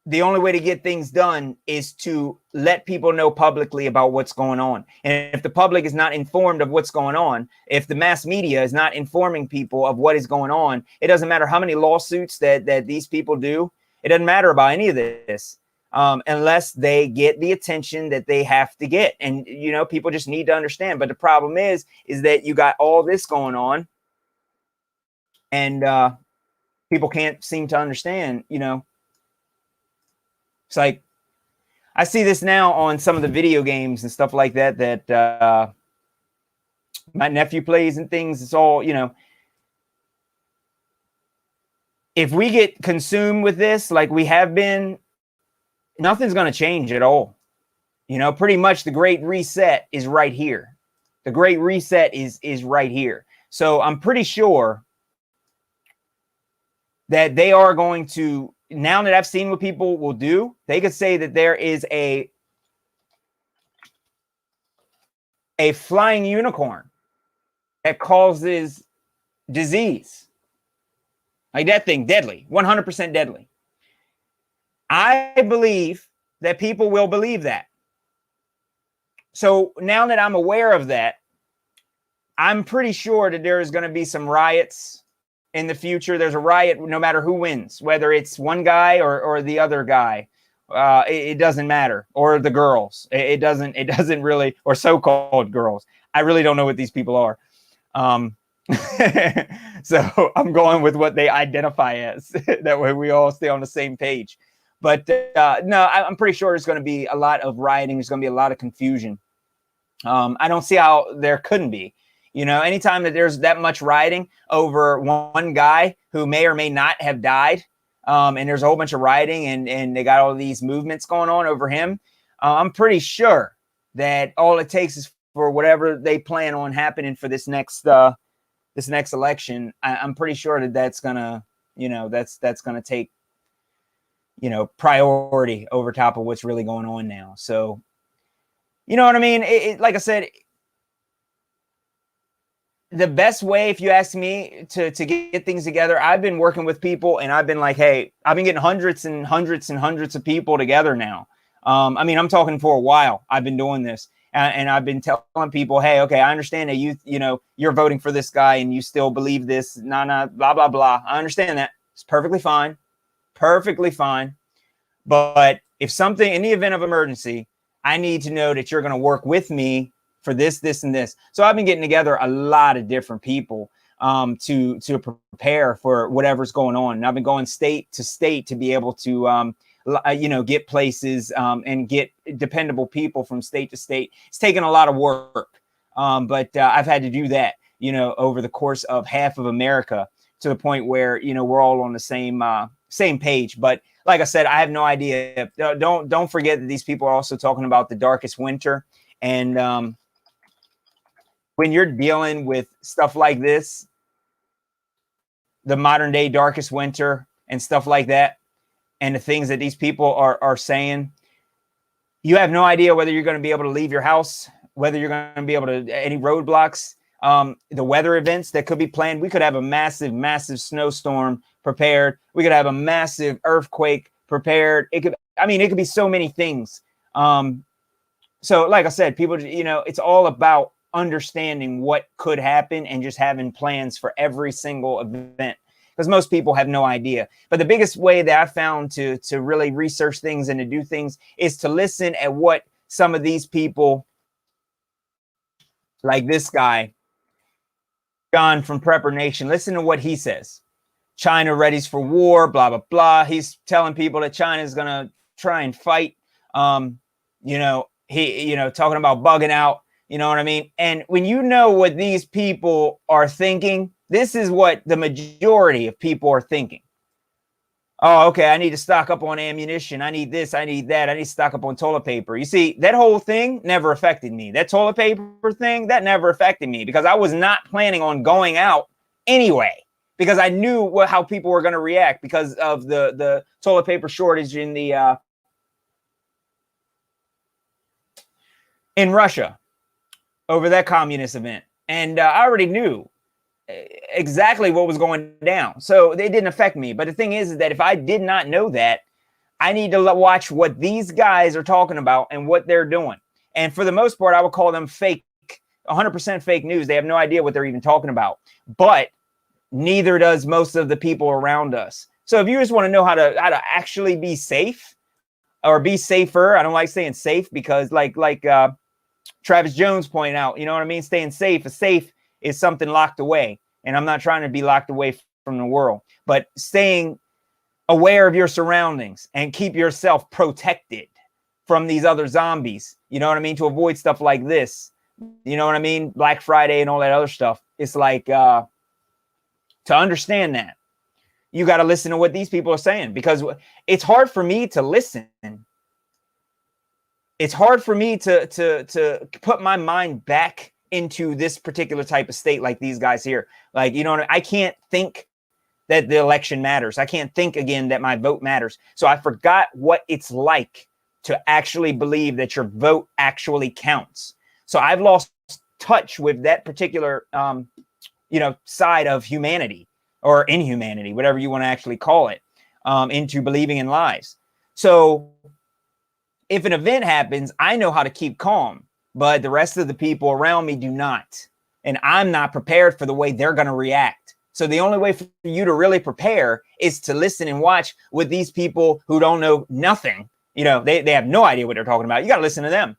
the only way to get things done is to let people know publicly about what's going on. And if the public is not informed of what's going on, if the mass media is not informing people of what is going on, it doesn't matter how many lawsuits that these people do. It doesn't matter about any of this unless they get the attention that they have to get. And, you know, people just need to understand. But the problem is that you got all this going on and people can't seem to understand, you know. It's like, I see this now on some of the video games and stuff like that my nephew plays and things. It's all, you know, if we get consumed with this like we have been, nothing's going to change at all. You know, pretty much the Great Reset is right here. The Great Reset is right here. So I'm pretty sure that they are going to, now that I've seen what people will do, they could say that there is a flying unicorn that causes disease. Like that thing, deadly, 100% deadly. I believe that people will believe that. So now that I'm aware of that, I'm pretty sure that there is going to be some riots in the future. There's a riot no matter who wins, whether it's one guy or the other guy. It doesn't matter. Or the girls. It doesn't really, or so-called girls. I really don't know what these people are. So I'm going with what they identify as. That way we all stay on the same page. But no, I'm pretty sure there's going to be a lot of rioting. There's going to be a lot of confusion. I don't see how there couldn't be. You know, anytime that there's that much rioting over one guy who may or may not have died, and there's a whole bunch of rioting and they got all these movements going on over him, I'm pretty sure that all it takes is for whatever they plan on happening for this next election. I'm pretty sure that that's gonna, you know, that's gonna take, you know, priority over top of what's really going on now. So, you know what I mean? Like I said, the best way, if you ask me, to get things together, I've been working with people and I've been like, hey, I've been getting hundreds and hundreds and hundreds of people together now. I mean, I'm talking for a while. I've been doing this and I've been telling people, hey, okay, I understand that you're voting for this guy and you still believe this, blah, blah, blah. I understand that. It's perfectly fine. Perfectly fine. But if something, in the event of emergency, I need to know that you're going to work with me for this, this, and this. So I've been getting together a lot of different people to prepare for whatever's going on. And I've been going state to state to be able to, get places and get dependable people from state to state. It's taken a lot of work, but I've had to do that, over the course of half of America, to the point where, we're all on the same page. But like I said, I have no idea. Don't forget that these people are also talking about the darkest winter. And when you're dealing with stuff like this, the modern day darkest winter and stuff like that, and the things that these people are saying, you have no idea whether you're going to be able to leave your house, whether you're going to be able to, any roadblocks, the weather events that could be planned. We could have a massive, massive snowstorm prepared. We could have a massive earthquake prepared. It could be so many things. So like I said, people, it's all about understanding what could happen and just having plans for every single event, because most people have no idea. But the biggest way that I found to really research things and to do things is to listen at what some of these people, like this guy, John from Prepper Nation, listen to what he says. China readies for war, blah, blah, blah. He's telling people that China is going to try and fight. Talking about bugging out, you know what I mean? And when you know what these people are thinking, this is what the majority of people are thinking. Oh, okay, I need to stock up on ammunition. I need this, I need that. I need to stock up on toilet paper. You see, that whole thing never affected me. That toilet paper thing, that never affected me, because I was not planning on going out anyway, because I knew how people were going to react because of the toilet paper shortage in Russia over that communist event. And I already knew exactly what was going down. So they didn't affect me. But the thing is that if I did not know that, I need to watch what these guys are talking about and what they're doing. And for the most part, I would call them fake, 100% fake news. They have no idea what they're even talking about. But neither does most of the people around us. So if you just want to know how to actually be safe or be safer, I don't like saying safe because like Travis Jones pointed out, you know what I mean? Staying safe. A safe is something locked away. And I'm not trying to be locked away from the world, but staying aware of your surroundings and keep yourself protected from these other zombies. You know what I mean? To avoid stuff like this. You know what I mean? Black Friday and all that other stuff. It's like, to understand that, you got to listen to what these people are saying, because it's hard for me to listen. It's hard for me to put my mind back into this particular type of state like these guys here. Like, you know, I can't think that the election matters. I can't think again that my vote matters. So I forgot what it's like to actually believe that your vote actually counts. So I've lost touch with that particular, side of humanity or inhumanity, whatever you want to actually call it, into believing in lies. So if an event happens, I know how to keep calm, but the rest of the people around me do not. And I'm not prepared for the way they're going to react. So the only way for you to really prepare is to listen and watch with these people who don't know nothing. You know, they have no idea what they're talking about. You got to listen to them.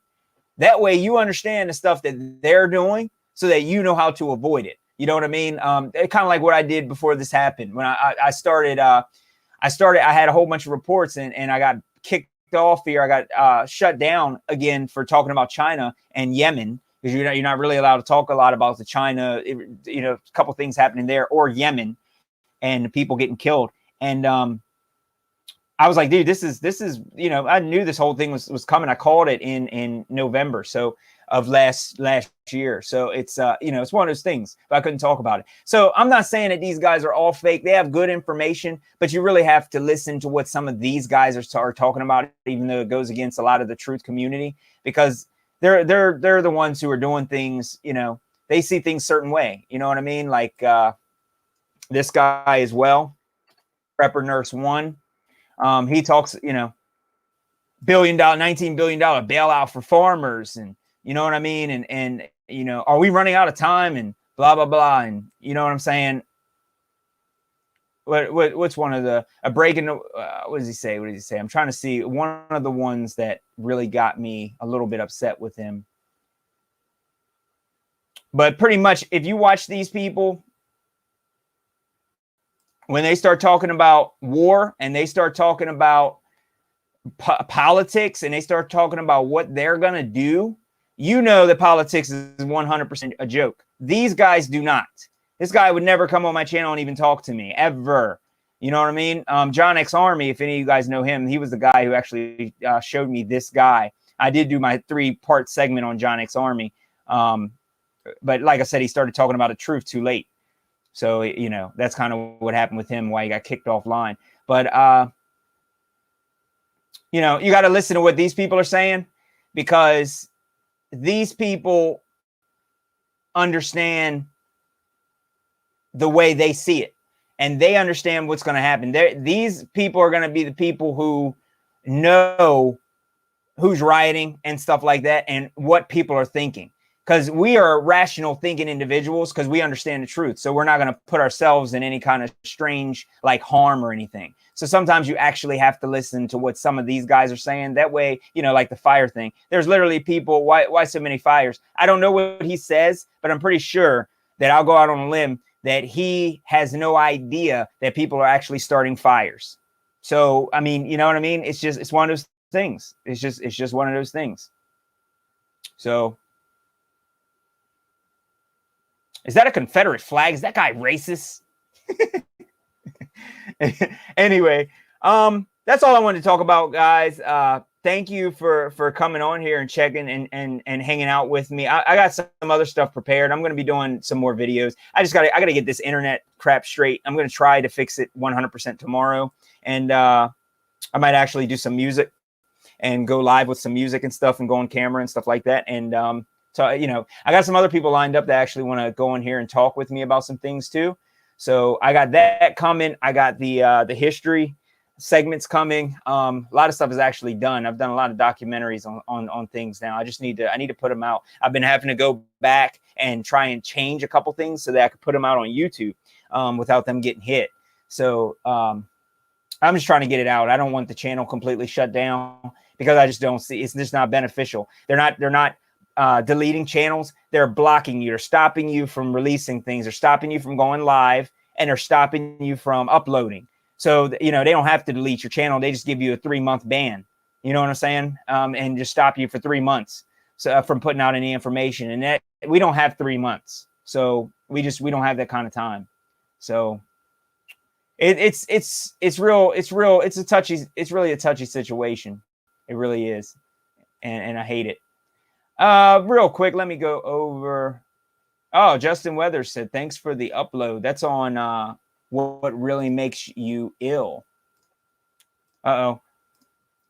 That way you understand the stuff that they're doing so that you know how to avoid it. You know what I mean? Kind of like what I did before this happened. When I started, I had a whole bunch of reports and I got kicked off here. I got shut down again for talking about China and Yemen, because you're not really allowed to talk a lot about the China, a couple things happening there, or Yemen and people getting killed. And I was like, dude, this is, I knew this whole thing was coming. I called it in November of last year. So it's it's one of those things, but I couldn't talk about it. So I'm not saying that these guys are all fake. They have good information, but you really have to listen to what some of these guys are talking about, even though it goes against a lot of the truth community, because they're the ones who are doing things, that they see things certain way. You know what I mean? Like this guy as well, Prepper Nurse One. He talks, you know, $19 billion bailout for farmers, and you know what I mean? And you know, are we running out of time and blah blah blah, and you know what I'm saying? What's one of the a break in what does he say? What does he say? I'm trying to see one of the ones that really got me a little bit upset with him. But pretty much, if you watch these people, when they start talking about war and they start talking about politics and they start talking about what they're going to do, you know that politics is 100% a joke. These guys do not. This guy would never come on my channel and even talk to me, ever. You know what I mean? John X Army, if any of you guys know him, he was the guy who actually showed me this guy. I did do my 3-part segment on John X Army. But like I said, he started talking about the truth too late. So, you know, that's kind of what happened with him, why he got kicked offline. But, you know, you got to listen to what these people are saying, because these people understand the way they see it, and they understand what's going to happen. These people are going to be the people who know who's rioting and stuff like that and what people are thinking, because we are rational thinking individuals, because we understand the truth. So we're not going to put ourselves in any kind of strange like harm or anything. So sometimes you actually have to listen to what some of these guys are saying. That way, you know, like the fire thing, there's literally people, why so many fires? I don't know what he says, but I'm pretty sure that I'll go out on a limb that he has no idea that people are actually starting fires. So, I mean, you know what I mean? It's one of those things. It's just one of those things. So, is that a Confederate flag? Is that guy racist? Anyway, that's all I wanted to talk about, guys. Thank you for coming on here and checking and hanging out with me. I got some other stuff prepared. I'm going to be doing some more videos. I got to get this internet crap straight. I'm going to try to fix it 100% tomorrow. And I might actually do some music and go live with some music and stuff and go on camera and stuff like that. And so, you know, I got some other people lined up that actually want to go in here and talk with me about some things too. So I got that coming. I got the history segments coming. A lot of stuff is actually done. I've done a lot of documentaries on things now. I need to put them out. I've been having to go back and try and change a couple things so that I could put them out on YouTube without them getting hit. So I'm just trying to get it out. I don't want the channel completely shut down, because I just don't see it's just not beneficial. They're not deleting channels. They're blocking you. They're stopping you from releasing things. They're stopping you from going live, and they're stopping you from uploading. So, you know, they don't have to delete your channel. They just give you a 3-month ban. You know what I'm saying? And just stop you for 3 months from putting out any information. And that we don't have 3 months. So we don't have that kind of time. So it's really a touchy situation. It really is. And I hate it. Real quick, let me go over. Oh, Justin Weathers said, thanks for the upload. That's on what really makes you ill. Uh-oh.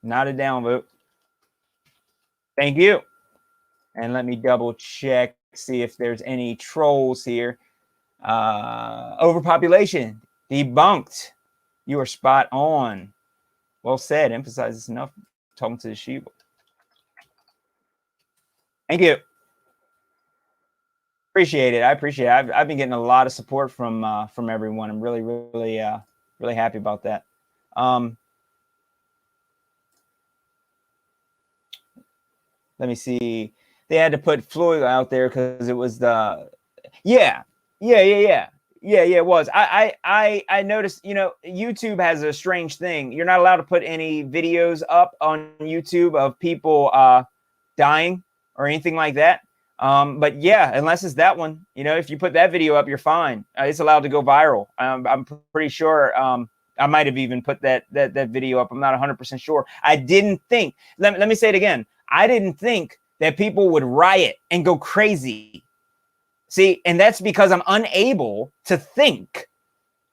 Not a downvote. Thank you. And let me double check, see if there's any trolls here. Overpopulation. Debunked. You are spot on. Well said. Emphasizes enough. Talking to the sheep. Thank you. Appreciate it. I appreciate it. I've been getting a lot of support from everyone. I'm really happy about that. Let me see. They had to put Floyd out there because it was the yeah, it was. I noticed, you know, YouTube has a strange thing. You're not allowed to put any videos up on YouTube of people dying or anything like that. But yeah, unless it's that one, you know, if you put that video up, you're fine. It's allowed to go viral. I'm pretty sure. I might have even put that video up. I'm not 100% sure. I didn't think. Let me say it again. I didn't think that people would riot and go crazy. See, and that's because I'm unable to think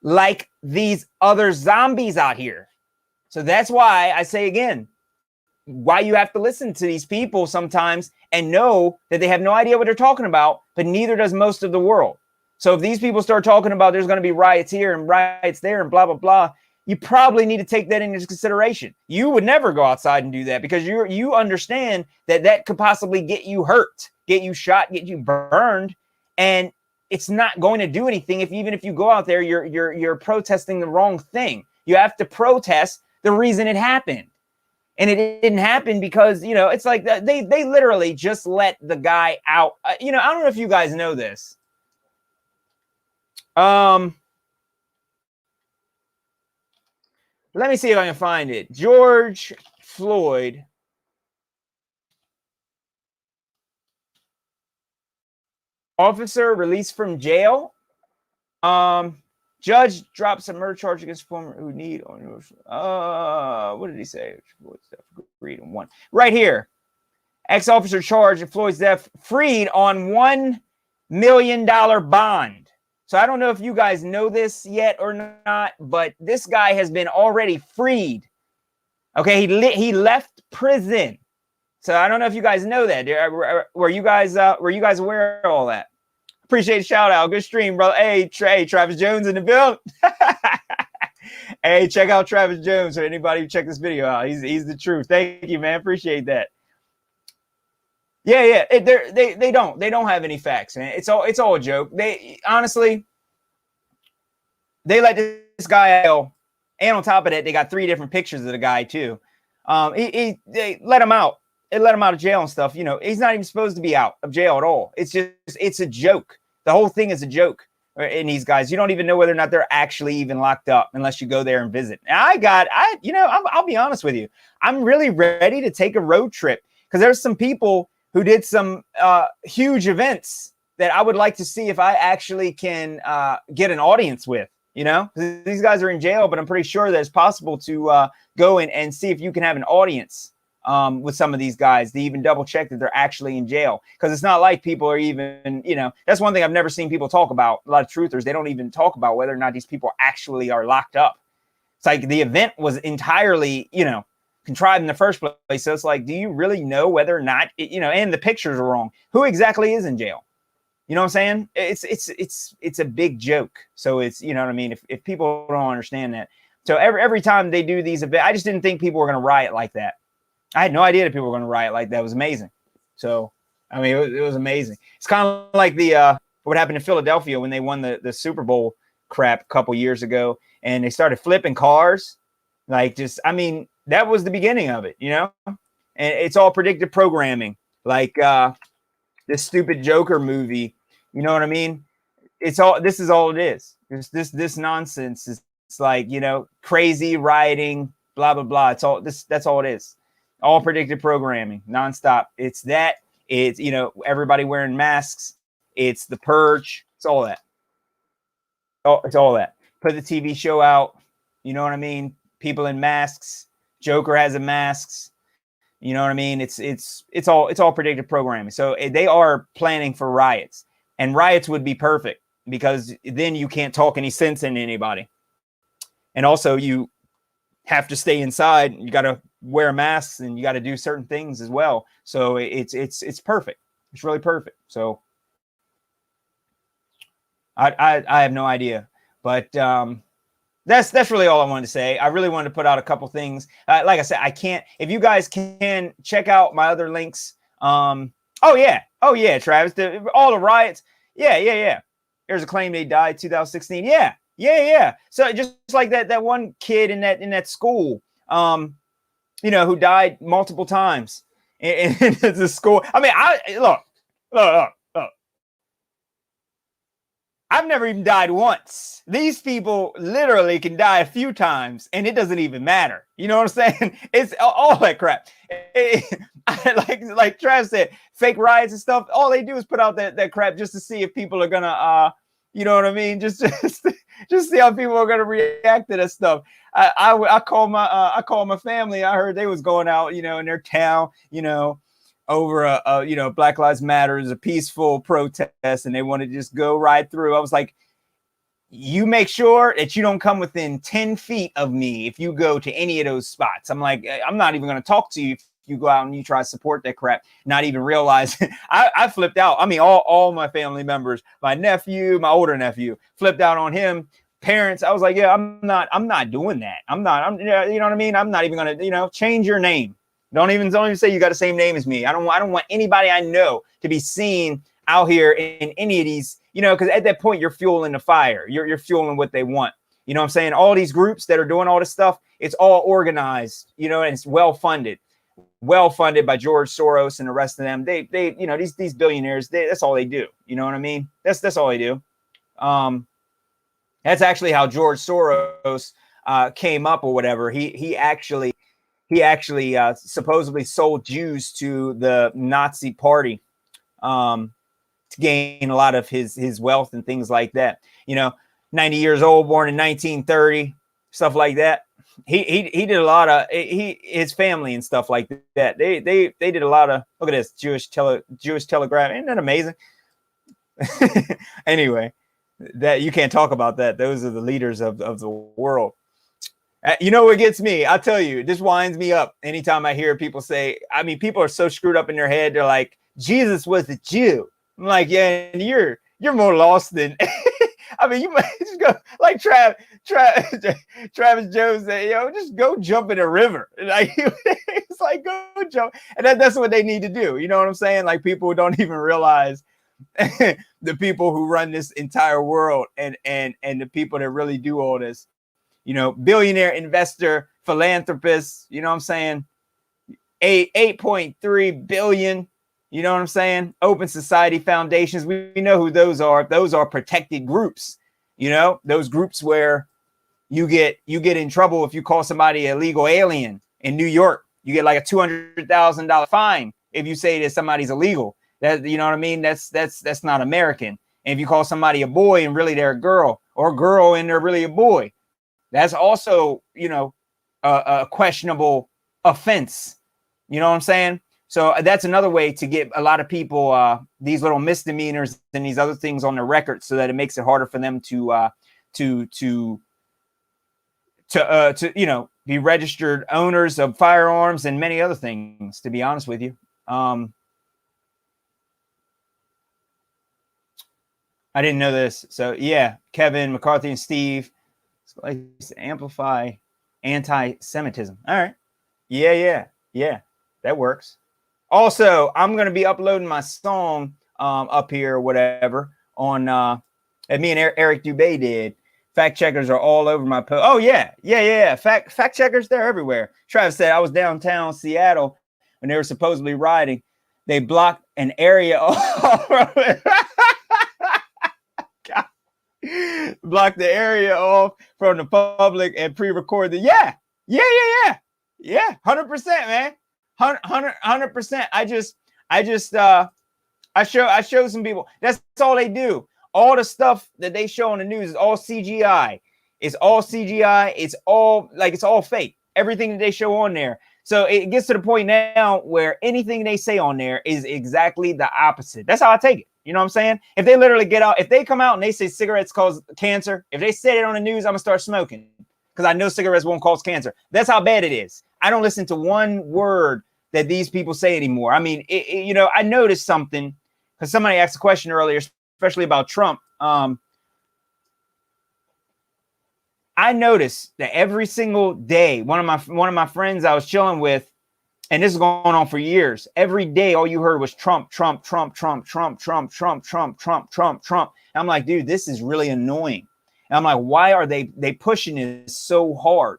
like these other zombies out here. So that's why I say again, why you have to listen to these people sometimes and know that they have no idea what they're talking about, but neither does most of the world. So if these people start talking about there's going to be riots here and riots there and blah, blah, blah, you probably need to take that into consideration. You would never go outside and do that because you understand that that could possibly get you hurt, get you shot, get you burned, and it's not going to do anything even if you go out there, you're protesting the wrong thing. You have to protest the reason it happened. And it didn't happen because, you know, it's like they literally just let the guy out. You know, I don't know if you guys know this. Let me see if I can find it. George Floyd. Officer released from jail. Judge drops a murder charge against former who need. What did he say? Read one right here. Ex-officer charged in Floyd's death freed on $1 million bond. So I don't know if you guys know this yet or not, but this guy has been already freed. Okay, he left prison. So I don't know if you guys know that. Were you guys aware of all that? Appreciate the shout out. Good stream, brother. Hey, Travis Jones in the building. Hey, check out Travis Jones. So anybody who check this video out, he's the truth. Thank you, man. Appreciate that. Yeah. They don't have any facts, man. It's all a joke. They honestly, they let this guy out, and on top of that, they got 3 different pictures of the guy too. They let him out. They let him out of jail and stuff. You know, he's not even supposed to be out of jail at all. It's a joke. The whole thing is a joke. And these guys, you don't even know whether or not they're actually even locked up unless you go there and visit. And I'll be honest with you. I'm really ready to take a road trip because there's some people who did some huge events that I would like to see if I actually can get an audience with. You know, these guys are in jail, but I'm pretty sure that it's possible to go in and see if you can have an audience with some of these guys to even double check that they're actually in jail. Because it's not like people are even, you know, that's one thing I've never seen people talk about. A lot of truthers, they don't even talk about whether or not these people actually are locked up. It's like the event was entirely, you know, contrived in the first place. So it's like, do you really know whether or not, you know, and the pictures are wrong. Who exactly is in jail? You know what I'm saying? It's a big joke. So it's, you know what I mean? If people don't understand that. So every time they do these events, I just didn't think people were going to riot like that. I had no idea that people were going to riot like that. It was amazing. So, I mean, it was amazing. It's kind of like what happened in Philadelphia when they won the Super Bowl crap a couple years ago, and they started flipping cars. Like, just, I mean, that was the beginning of it, you know? And it's all predictive programming. Like this stupid Joker movie, you know what I mean? This is all it is. This nonsense is, it's like, you know, crazy rioting, blah, blah, blah. That's all it is. All predictive programming, nonstop. It's you know, everybody wearing masks. It's the purge. It's all that. Oh, it's all that. Put the TV show out. You know what I mean? People in masks. Joker has a masks. You know what I mean? It's all predictive programming. So they are planning for riots, and riots would be perfect because then you can't talk any sense into anybody, and also you have to stay inside. You got to wear masks and you got to do certain things as well. So it's perfect. It's really perfect. So I have no idea, but that's really all I wanted to say. I really wanted to put out a couple things. Like I said, I can't. If you guys can check out my other links. Oh yeah, Travis. All the riots. Yeah. There's a claim they died 2016. Yeah. So just like that one kid in that school. You know, who died multiple times in the school. I mean, look. I've never even died once. These people literally can die a few times, and it doesn't even matter. You know what I'm saying? It's all that crap. Like Travis said, fake riots and stuff. All they do is put out that crap just to see if people are gonna, you know what I mean? Just see how people are gonna react to that stuff. I called my family. I heard they was going out, you know, in their town, you know, over you know, Black Lives Matter is a peaceful protest, and they want to just go right through. I was like, you make sure that you don't come within 10 feet of me if you go to any of those spots. I'm like, I'm not even going to talk to you if you go out and you try to support that crap, not even realizing. I flipped out. I mean, all my family members, my nephew, my older nephew, flipped out on him. Parents, I was like, yeah, I'm not doing that. I'm you know what I mean? I'm not even gonna, change your name. Don't even say you got the same name as me. I don't want anybody I know to be seen out here in any of these, because at that point you're fueling the fire. You're fueling what they want. You know what I'm saying? All these groups that are doing all this stuff, it's all organized, and it's well funded by George Soros and the rest of them. They these billionaires, that's all they do. You know what I mean? That's all they do. That's actually how George Soros came up or whatever. He actually supposedly sold Jews to the Nazi party to gain a lot of his wealth and things like that. 90 years old, born in 1930, stuff like that. He did a lot of his family and stuff like that. They did a lot of, look at this, Jewish Telegraph. Isn't that amazing? Anyway, that you can't talk about that. Those are the leaders of the world. What gets me? I'll tell you, this winds me up anytime I hear people say, people are so screwed up in their head. They're like, Jesus was a Jew. I'm like, yeah, and you're more lost than, you might just go like Travis Jones said, just go jump in a river. Like, it's like, go jump. And that's what they need to do. You know what I'm saying? Like, people don't even realize the people who run this entire world and the people that really do all this. Billionaire investor, philanthropist, you know what I'm saying? 8.3 billion, you know what I'm saying? Open society foundations. We know who those are. Those are protected groups, those groups where you get in trouble if you call somebody an illegal alien in New York. You get like a $200,000 fine if you say that somebody's illegal. That, you know what I mean? That's not American. And if you call somebody a boy and really they're a girl, or a girl and they're really a boy, that's also, a questionable offense. You know what I'm saying? So that's another way to get a lot of people these little misdemeanors and these other things on their record, so that it makes it harder for them to be registered owners of firearms and many other things. To be honest with you, I didn't know this. So yeah, Kevin McCarthy and Steve. Amplify anti-Semitism. All right. Yeah. That works. Also, I'm going to be uploading my song up here or whatever on that me and Eric Dubé did. Fact checkers are all over my post. Oh, yeah. Fact checkers, they're everywhere. Travis said I was downtown Seattle when they were supposedly rioting. They blocked an area block the area off from the public and pre-record the yeah 100%, man. 100%. I show some people. That's all they do. All the stuff that they show on the news is all CGI. It's all fake. Everything that they show on there. So it gets to the point now where anything they say on there is exactly the opposite. That's how I take it. You know what I'm saying? If they literally if they come out and they say cigarettes cause cancer, if they say it on the news, I'm gonna start smoking because I know cigarettes won't cause cancer. That's how bad it is. I don't listen to one word that these people say anymore. I noticed something because somebody asked a question earlier, especially about Trump. I noticed that every single day, one of my friends I was chilling with, and this is going on for years. Every day, all you heard was Trump. And I'm like, dude, this is really annoying. And I'm like, why are they pushing this so hard?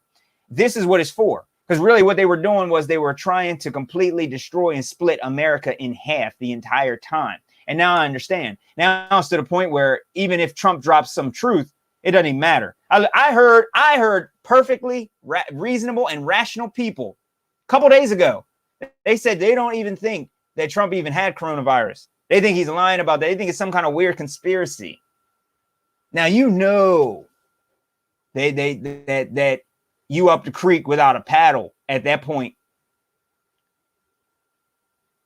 This is what it's for. Because really what they were doing was they were trying to completely destroy and split America in half the entire time. And now I understand. Now it's to the point where even if Trump drops some truth, it doesn't even matter. I heard perfectly reasonable and rational people couple days ago, they said they don't even think that Trump even had coronavirus. They think he's lying about that. They think it's some kind of weird conspiracy. Now that you up the creek without a paddle at that point.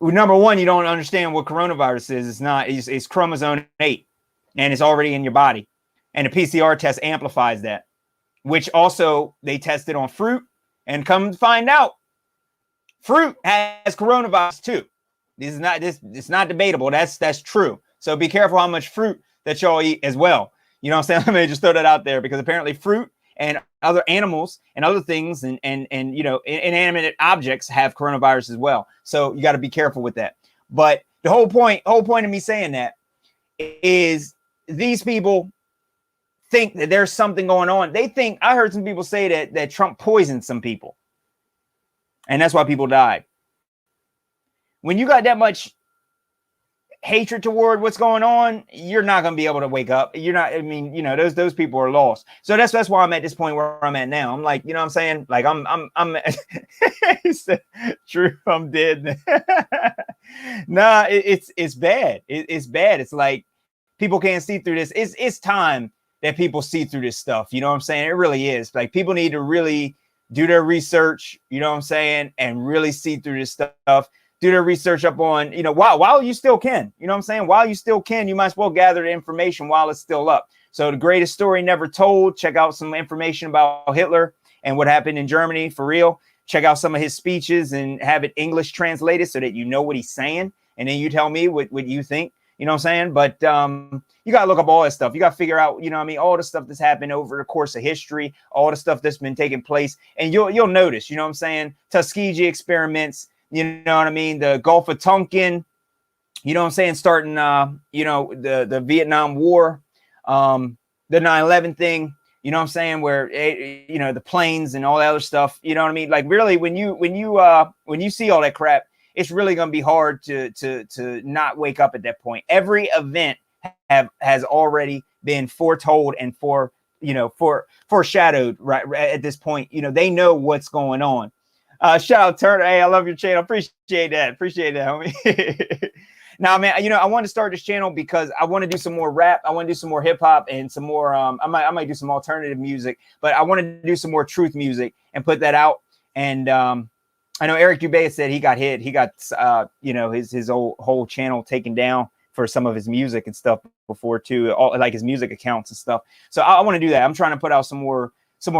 Well, number one, you don't understand what coronavirus is. It's chromosome 8, and it's already in your body. And the PCR test amplifies that, which also they tested on fruit, and come to find out, Fruit has coronavirus too. It's not debatable. That's true. So be careful how much fruit that y'all eat as well. You know what I'm saying? Let me just throw that out there, because apparently fruit and other animals and other things and inanimate objects have coronavirus as well. So you got to be careful with that. But the whole point of me saying that is these people think that there's something going on. They think, I heard some people say that Trump poisoned some people, and that's why people died. When you got that much hatred toward what's going on, you're not going to be able to wake up. You're not, I mean, those people are lost. So that's why I'm at this point where I'm at now. I'm like, you know what I'm saying? Like I'm true. I'm dead. Nah, it's bad. It's bad. It's like people can't see through this. It's time that people see through this stuff. You know what I'm saying? It really is. Like, people need to really do their research, you know what I'm saying? And really see through this stuff. Do their research up on, while you still can, you know what I'm saying? While you still can, you might as well gather the information while it's still up. So The Greatest Story Never Told, check out some information about Hitler and what happened in Germany for real. Check out some of his speeches and have it English translated so that you know what he's saying. And then you tell me what you think, you know what I'm saying? But you got to look up all that stuff. You got to figure out, all the stuff that's happened over the course of history, all the stuff that's been taking place. And you'll notice, you know what I'm saying? Tuskegee experiments, you know what I mean? The Gulf of Tonkin, you know what I'm saying? Starting, the Vietnam War, the 9/11 thing, you know what I'm saying? Where, the planes and all that other stuff, you know what I mean? Like, really, when you see all that crap, it's really going to be hard to not wake up at that point. Every event has already been foretold and foreshadowed right at this point. They know what's going on. Shout out Turner. Hey, I love your channel. Appreciate that, homie. Now, man, I want to start this channel because I want to do some more rap. I want to do some more hip hop and some more. I might do some alternative music, but I want to do some more truth music and put that out. And I know Eric Dubé said he got hit. He got his whole channel taken down for some of his music and stuff before too, all like his music accounts and stuff. So I want to do that. I'm trying to put out some more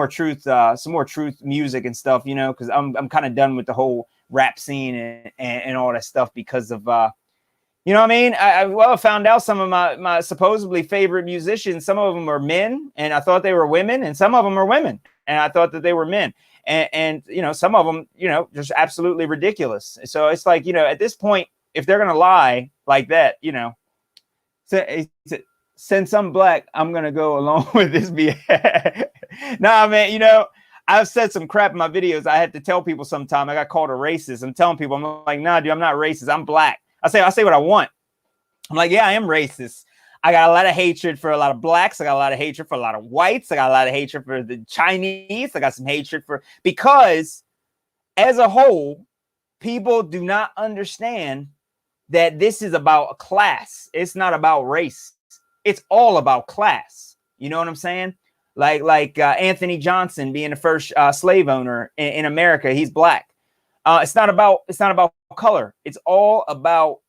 truth music and stuff, because I'm kind of done with the whole rap scene and all that stuff because of you know what I mean? I found out some of my supposedly favorite musicians, some of them are men and I thought they were women, and some of them are women and I thought that they were men. And some of them, just absolutely ridiculous. So it's like, at this point, if they're going to lie like that, since I'm black, I'm going to go along with this BS. Nah, man, I've said some crap in my videos. I had to tell people sometime I got called a racist. I'm telling people, I'm like, nah, dude, I'm not racist. I'm black. I say what I want. I'm like, yeah, I am racist. I got a lot of hatred for a lot of blacks. I got a lot of hatred for a lot of whites. I got a lot of hatred for the Chinese. I got some hatred because as a whole, people do not understand that this is about a class. It's not about race. It's all about class. You know what I'm saying? Like Anthony Johnson being the first slave owner in America. He's black. It's not about color. It's all about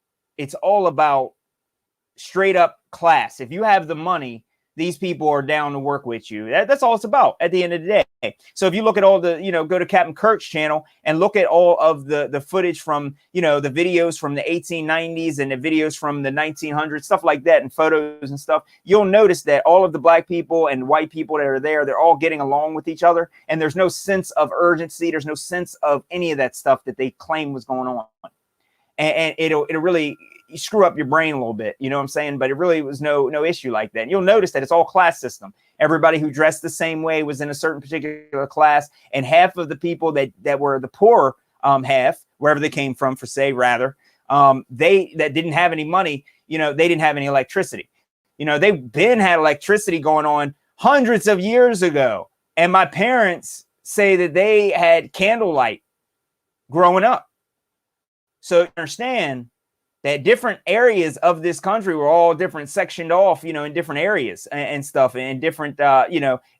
straight up class. If you have the money, these people are down to work with you. That's all it's about at the end of the day. So if you look at all the, go to Captain Kirk's channel and look at all of the footage from, the videos from the 1890s and the videos from the 1900s, stuff like that, and photos and stuff, you'll notice that all of the black people and white people that are there, they're all getting along with each other. And there's no sense of urgency. There's no sense of any of that stuff that they claim was going on. And it'll really screw up your brain a little bit, you know what I'm saying? But it really was no issue like that. And you'll notice that it's all class system. Everybody who dressed the same way was in a certain particular class, and half of the people that were the poor half, wherever they came from, they that didn't have any money, they didn't have any electricity. They've had electricity going on hundreds of years ago. And my parents say that they had candlelight growing up. So understand that different areas of this country were all different, sectioned off, in different areas and stuff, and different,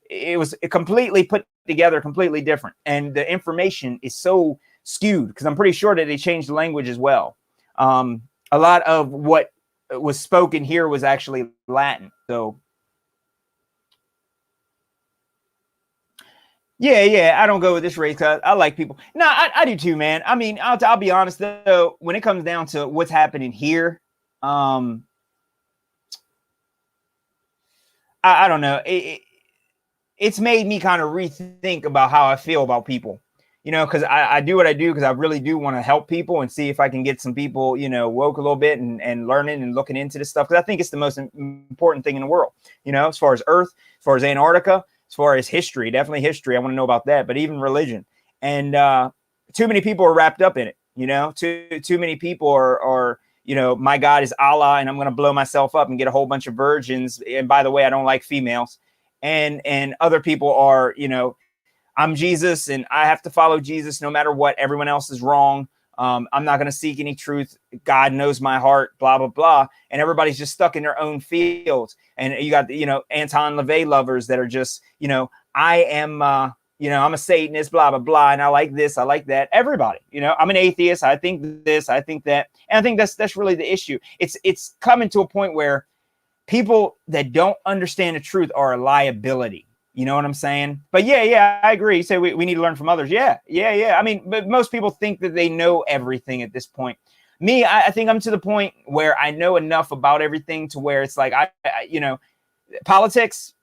it was completely put together, completely different. And the information is so skewed because I'm pretty sure that they changed the language as well. A lot of what was spoken here was actually Latin. So Yeah. I don't go with this race because I like people. No, I do too, man. I mean, I'll be honest though. When it comes down to what's happening here, um, I don't know. It's made me kind of rethink about how I feel about people. You know, because I do what I do because I really do want to help people and see if I can get some people, you know, woke a little bit and learning and looking into this stuff. Because I think it's the most important thing in the world, you know, as far as Earth, as far as Antarctica, as far as history, definitely history. I want to know about that, but even religion. And too many people are wrapped up in it, you know, too many people are, you know, my God is Allah and I'm going to blow myself up and get a whole bunch of virgins. And by the way, I don't like females. And other people are, you know, I'm Jesus and I have to follow Jesus no matter what. Everyone else is wrong. I'm not going to seek any truth. God knows my heart, blah, blah, blah. And everybody's just stuck in their own fields. And you got, you know, Anton LaVey lovers that are just, you know, I am, you know, I'm a Satanist, blah, blah, blah. And I like this, I like that. Everybody, you know, I'm an atheist. I think this, I think that. And I think that's really the issue. It's coming to a point where people that don't understand the truth are a liability. You know what I'm saying? But yeah, I agree. You say we need to learn from others. Yeah. I mean, but most people think that they know everything at this point. Me, I think I'm to the point where I know enough about everything to where it's like, you know, politics,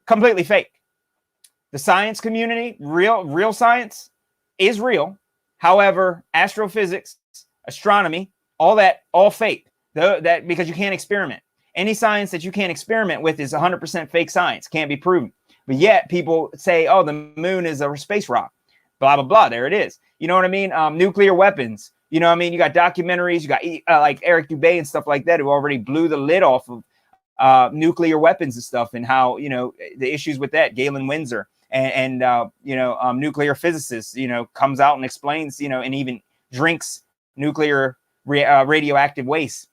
completely fake. The science community, real science is real. However, astrophysics, astronomy, all fake. That because you can't experiment. Any science that you can't experiment with is 100% fake science. Can't be proven. But yet people say, oh, the moon is a space rock, blah, blah, blah. There it is. You know what I mean? Nuclear weapons. You know what I mean? You got documentaries, you got like Eric Dubé and stuff like that who already blew the lid off of nuclear weapons and stuff and how, you know, the issues with that. Galen Windsor and you know, nuclear physicists, you know, comes out and explains, you know, and even drinks nuclear radioactive waste.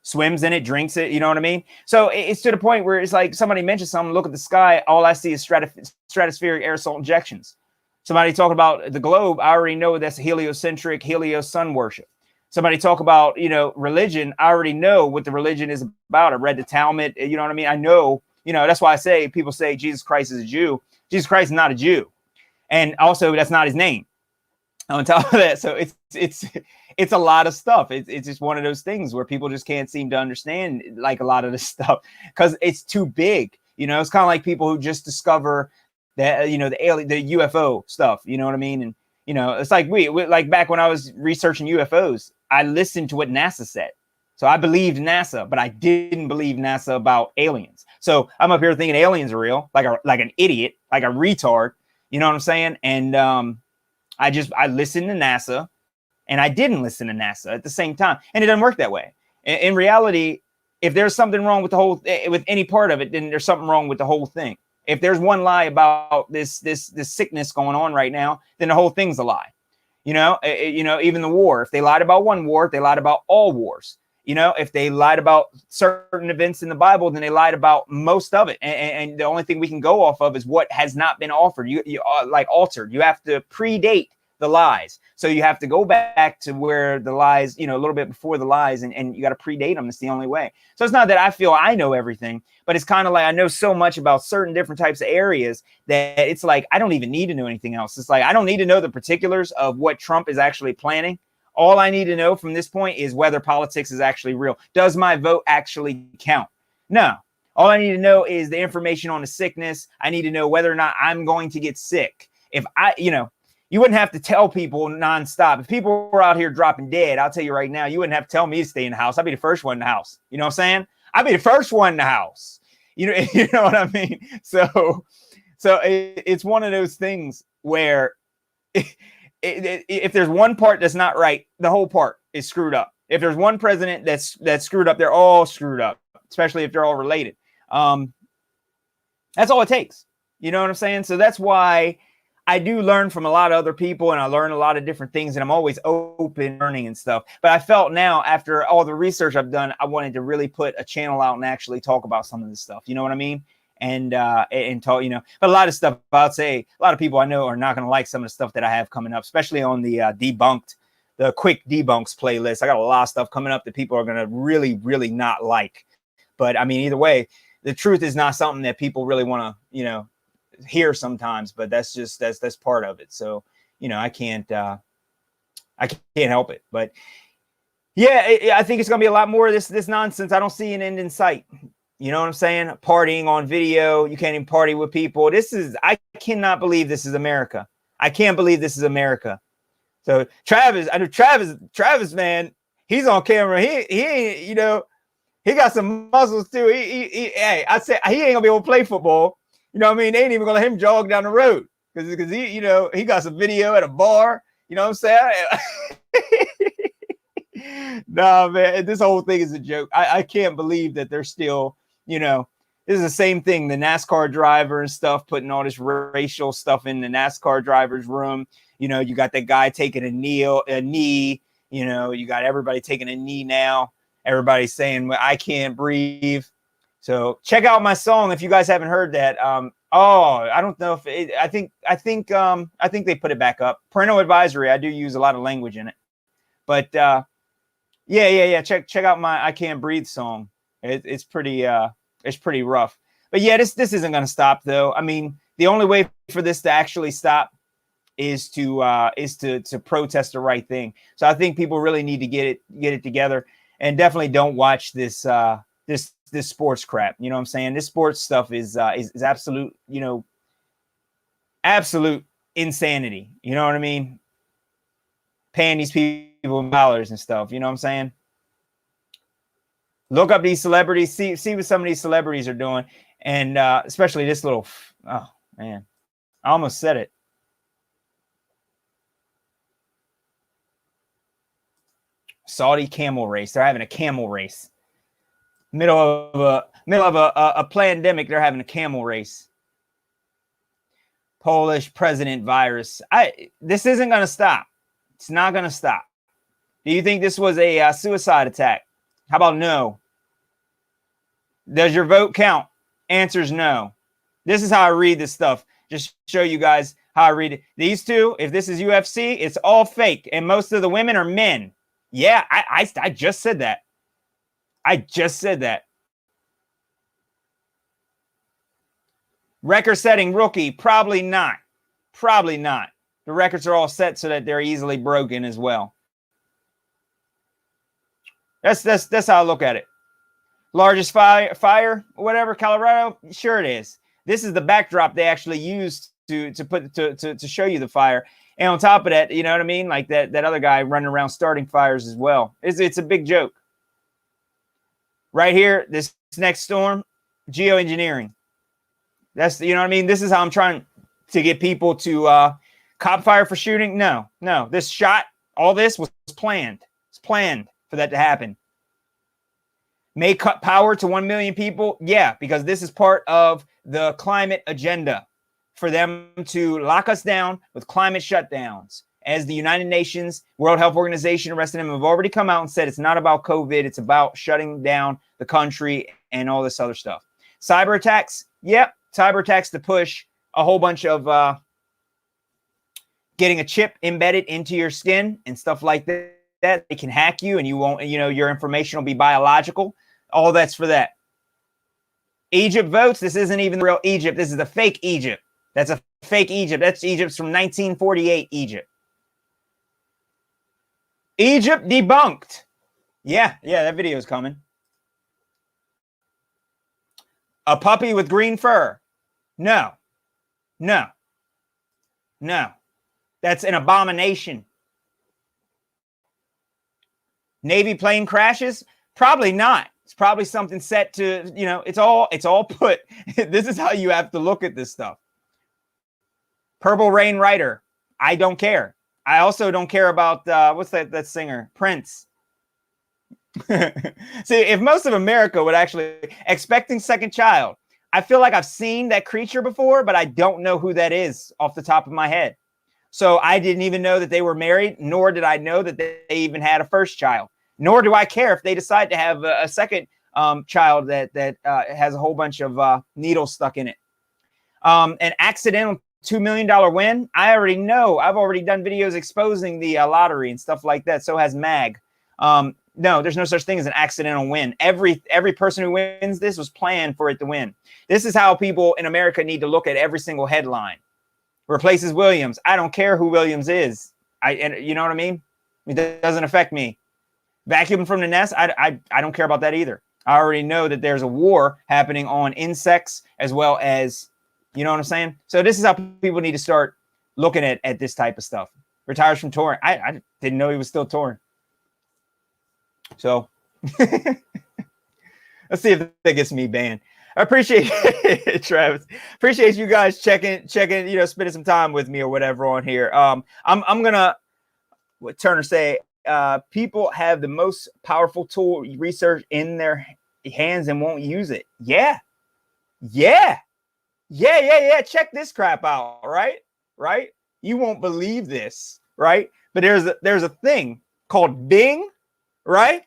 Swims in it, drinks it, you know what I mean? So it's to the point where it's like somebody mentions something, look at the sky, all I see is stratospheric aerosol injections. Somebody talk about the globe, I already know that's heliocentric, sun worship. Somebody talk about, you know, religion, I already know what the religion is about. I read the Talmud, you know what I mean? I know, you know, that's why I say, people say Jesus Christ is a Jew. Jesus Christ is not a Jew. And also, that's not his name. On top of that, so it's a lot of stuff. It's just one of those things where people just can't seem to understand like a lot of this stuff because it's too big. You know, it's kind of like people who just discover that, you know, the UFO stuff. You know what I mean? And you know, it's like we like back when I was researching UFOs, I listened to what NASA said. So I believed NASA, but I didn't believe NASA about aliens. So I'm up here thinking aliens are real, like an idiot, like a retard. You know what I'm saying? And I listened to NASA and I didn't listen to NASA at the same time. And it doesn't work that way. In reality, if there's something wrong with with any part of it, then there's something wrong with the whole thing. If there's one lie about this sickness going on right now, then the whole thing's a lie. You know, even the war, if they lied about one war, they lied about all wars. You know, if they lied about certain events in the Bible, then they lied about most of it. And the only thing we can go off of is what has not been offered. You like altered. You have to predate the lies. So you have to go back to where the lies, you know, a little bit before the lies, and you got to predate them. It's the only way. So it's not that I feel I know everything, but it's kind of like I know so much about certain different types of areas that it's like I don't even need to know anything else. It's like I don't need to know the particulars of what Trump is actually planning. All I need to know from this point is whether politics is actually real. Does my vote actually count? No. All I need to know is the information on the sickness. I need to know whether or not I'm going to get sick. If I, you know, you wouldn't have to tell people nonstop. If people were out here dropping dead, I'll tell you right now, you wouldn't have to tell me to stay in the house. I'd be the first one in the house. You know what I'm saying? I'd be the first one in the house. You know what I mean? So it's one of those things where if there's one part that's not right, the whole part is screwed up. If there's one president that's screwed up, they're all screwed up, especially if they're all related. That's all it takes. You know what I'm saying? So that's why I do learn from a lot of other people, and I learn a lot of different things, and I'm always open learning and stuff. But I felt now, after all the research I've done, I wanted to really put a channel out and actually talk about some of this stuff. You know what I mean? And talk, you know, but a lot of stuff, I'd say a lot of people I know are not going to like some of the stuff that I have coming up, especially on the the quick debunks playlist. I got a lot of stuff coming up that people are going to really, really not like. But I mean, either way, the truth is not something that people really want to, you know, here sometimes, but that's just that's part of it. So, you know, I can't help it. But yeah, I think it's gonna be a lot more of this nonsense. I don't see an end in sight. You know what I'm saying? Partying on video. You can't even party with people. I cannot believe this is America. I can't believe this is America. So Travis, I know Travis, man, he's on camera. He ain't, you know, he got some muscles too. Hey, I said he ain't gonna be able to play football. You know what I mean? They ain't even gonna let him jog down the road because he, you know, he got some video at a bar. You know what I'm saying? Nah, man, this whole thing is a joke. I can't believe that they're still, you know, this is the same thing. The NASCAR driver and stuff, putting all this racial stuff in the NASCAR driver's room. You know, you got that guy taking a knee, you know, you got everybody taking a knee now. Everybody's saying, well, I can't breathe. So check out my song if you guys haven't heard that. I don't know if I think they put it back up. Parental advisory. I do use a lot of language in it, but yeah. Check out my I Can't Breathe song. It's pretty rough. But yeah, this isn't gonna stop though. I mean, the only way for this to actually stop is to protest the right thing. So I think people really need to get it together, and definitely don't watch this sports crap. You know what I'm saying? This sports stuff is absolute, you know, absolute insanity. You know what I mean? Paying these people dollars and stuff. You know what I'm saying? Look up these celebrities, see what some of these celebrities are doing, and especially this little. Oh man, I almost said it. Saudi camel race. They're having a camel race. Middle of a pandemic, they're having a camel race. Polish president virus. This isn't going to stop. It's not going to stop. Do you think this was a suicide attack? How about no? Does your vote count? Answer's no. This is how I read this stuff. Just show you guys how I read it. These two, if this is UFC, it's all fake. And most of the women are men. Yeah, I just said that. I just said that. Record-setting rookie, probably not. Probably not. The records are all set so that they're easily broken as well. That's how I look at it. Largest fire, whatever, Colorado. Sure it is. This is the backdrop they actually used to show you the fire. And on top of that, you know what I mean? Like that other guy running around starting fires as well. It's a big joke. Right here, this next storm, geoengineering. That's, you know what I mean? This is how I'm trying to get people to cop fire for shooting. No. This shot, all this was planned. It's planned for that to happen. May cut power to 1 million people. Yeah, because this is part of the climate agenda for them to lock us down with climate shutdowns. As the United Nations, World Health Organization, the rest of them have already come out and said it's not about COVID. It's about shutting down the country and all this other stuff. Cyber attacks. Yep. Cyber attacks to push a whole bunch of getting a chip embedded into your skin and stuff like that. They can hack you and you won't, you know, your information will be biological. All that's for that. Egypt votes. This isn't even the real Egypt. This is the fake Egypt. That's a fake Egypt. That's Egypt's from 1948 Egypt. Egypt debunked. Yeah, that video is coming. A puppy with green fur. No. That's an abomination. Navy plane crashes? Probably not. It's probably something set to, you know, it's all put. This is how you have to look at this stuff. Purple Rain Writer. I don't care. I also don't care about, what's that singer? Prince. See, if most of America would actually, expecting second child, I feel like I've seen that creature before, but I don't know who that is off the top of my head. So I didn't even know that they were married, nor did I know that they even had a first child. Nor do I care if they decide to have a second child that has a whole bunch of needles stuck in it. An accidental $2 million win. I already know. I've already done videos exposing the lottery and stuff like that. So has MAG. No, there's no such thing as an accidental win. Every person who wins this was planned for it to win. This is how people in America need to look at every single headline. Replaces Williams. I don't care who Williams is. You know what I mean? It doesn't affect me. Vacuum from the nest. I don't care about that either. I already know that there's a war happening on insects as well as, you know what I'm saying? So this is how people need to start looking at this type of stuff. Retires from touring. I didn't know he was still touring. So let's see if that gets me banned. I appreciate it, Travis. Appreciate you guys checking, spending some time with me or whatever on here. I'm gonna, what Turner say, people have the most powerful tool research in their hands and won't use it. Yeah. Check this crap out, right? You won't believe this, right? But there's a thing called Bing, right?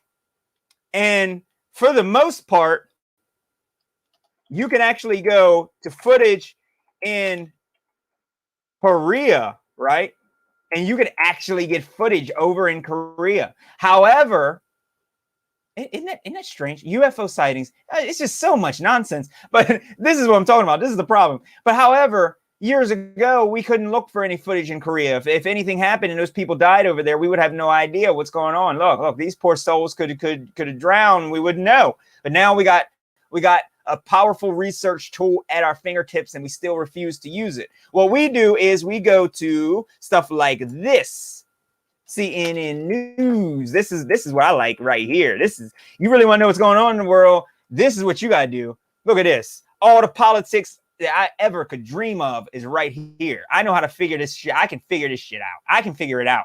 And for the most part, you can actually go to footage in Korea, right? And you can actually get footage over in Korea. However, isn't that strange? UFO sightings, it's just so much nonsense. But this is what I'm talking about. This is the problem. But however, years ago, we couldn't look for any footage in Korea. If anything happened and those people died over there, we would have no idea what's going on. Look, these poor souls could have drowned. We wouldn't know. But now we got a powerful research tool at our fingertips, and we still refuse to use it. What we do is we go to stuff like this. CNN News. This is what I like right here. You really want to know what's going on in the world. This is what you got to do. Look at this. All the politics that I ever could dream of is right here. I know how to figure this shit. I can figure this shit out. I can figure it out.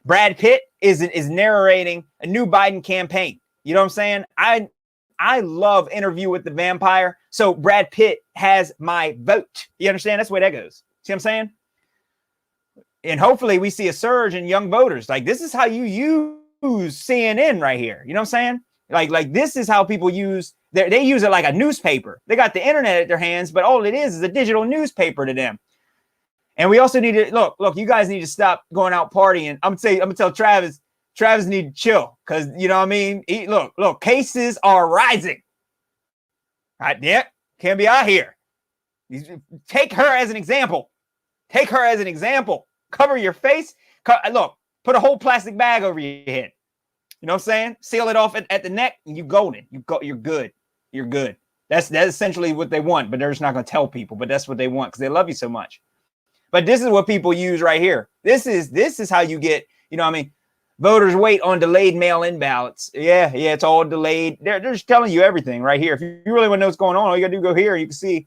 Brad Pitt is narrating a new Biden campaign. You know what I'm saying? I love Interview with the Vampire. So Brad Pitt has my vote. You understand? That's the way that goes. See what I'm saying? And hopefully we see a surge in young voters. Like, this is how you use CNN right here. You know what I'm saying? Like this is how people use, they use it like a newspaper. They got the internet at their hands, but all it is a digital newspaper to them. And we also need to, look, you guys need to stop going out partying. I'm gonna tell Travis need to chill. Cause you know what I mean? Look, cases are rising. Right? Yeah, can't be out here. Take her as an example. Cover your face. Look, put a whole plastic bag over your head. You know what I'm saying? Seal it off at the neck, and you're golden. You're good. You're good. That's essentially what they want, but they're just not going to tell people. But that's what they want because they love you so much. But this is what people use right here. This is how you get. You know what I mean? Voters wait on delayed mail-in ballots. Yeah, it's all delayed. They're just telling you everything right here. If you really want to know what's going on, all you got to do is go here. You can see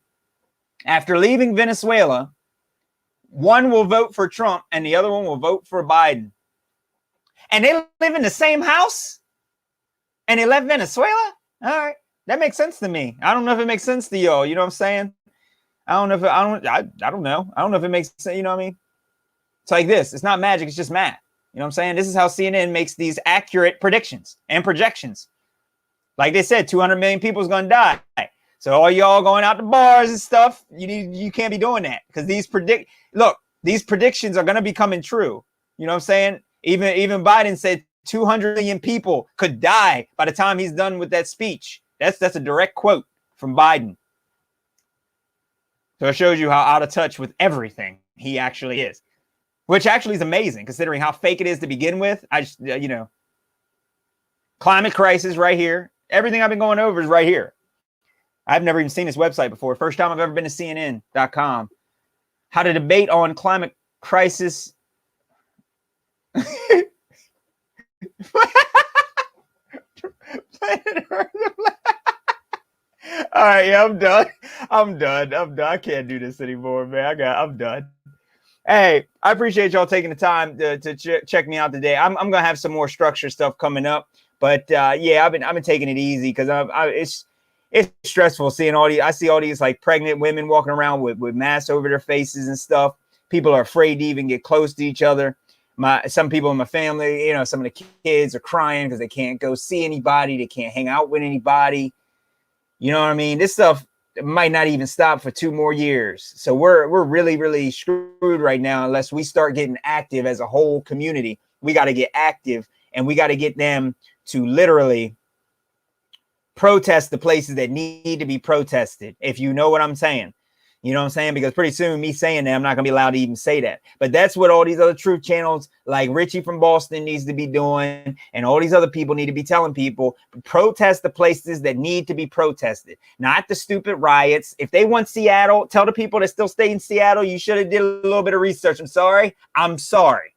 after leaving Venezuela, one will vote for Trump and the other one will vote for Biden. And they live in the same house and they left Venezuela? All right. That makes sense to me. I don't know if it makes sense to y'all. You know what I'm saying? I don't know if it makes sense. You know what I mean? It's like this. It's not magic. It's just math. You know what I'm saying? This is how CNN makes these accurate predictions and projections. Like they said, 200 million people is going to die. So all y'all going out to bars and stuff, you can't be doing that because these predictions are going to be coming true. You know what I'm saying? Even Biden said 200 million people could die by the time he's done with that speech. That's a direct quote from Biden. So it shows you how out of touch with everything he actually is, which actually is amazing considering how fake it is to begin with. Climate crisis right here. Everything I've been going over is right here. I've never even seen this website before. First time I've ever been to CNN.com. How to debate on climate crisis. All right, yeah, I'm done. I can't do this anymore, man. I'm done. Hey, I appreciate y'all taking the time to check me out today. I'm gonna have some more structure stuff coming up, but yeah, I've been taking it easy because it's stressful seeing I see all these like pregnant women walking around with masks over their faces and stuff. People are afraid to even get close to each other. Some people in my family, some of the kids are crying because they can't go see anybody. They can't hang out with anybody. You know what I mean? This stuff might not even stop for 2 more years. So we're really, really screwed right now unless we start getting active as a whole community. We got to get active and we got to get them to literally protest the places that need to be protested, if you know what I'm saying. You know what I'm saying? Because pretty soon me saying that, I'm not going to be allowed to even say that. But that's what all these other truth channels like Richie from Boston needs to be doing. And all these other people need to be telling people, protest the places that need to be protested, not the stupid riots. If they want Seattle, tell the people that still stay in Seattle, you should have did a little bit of research. I'm sorry. I'm sorry.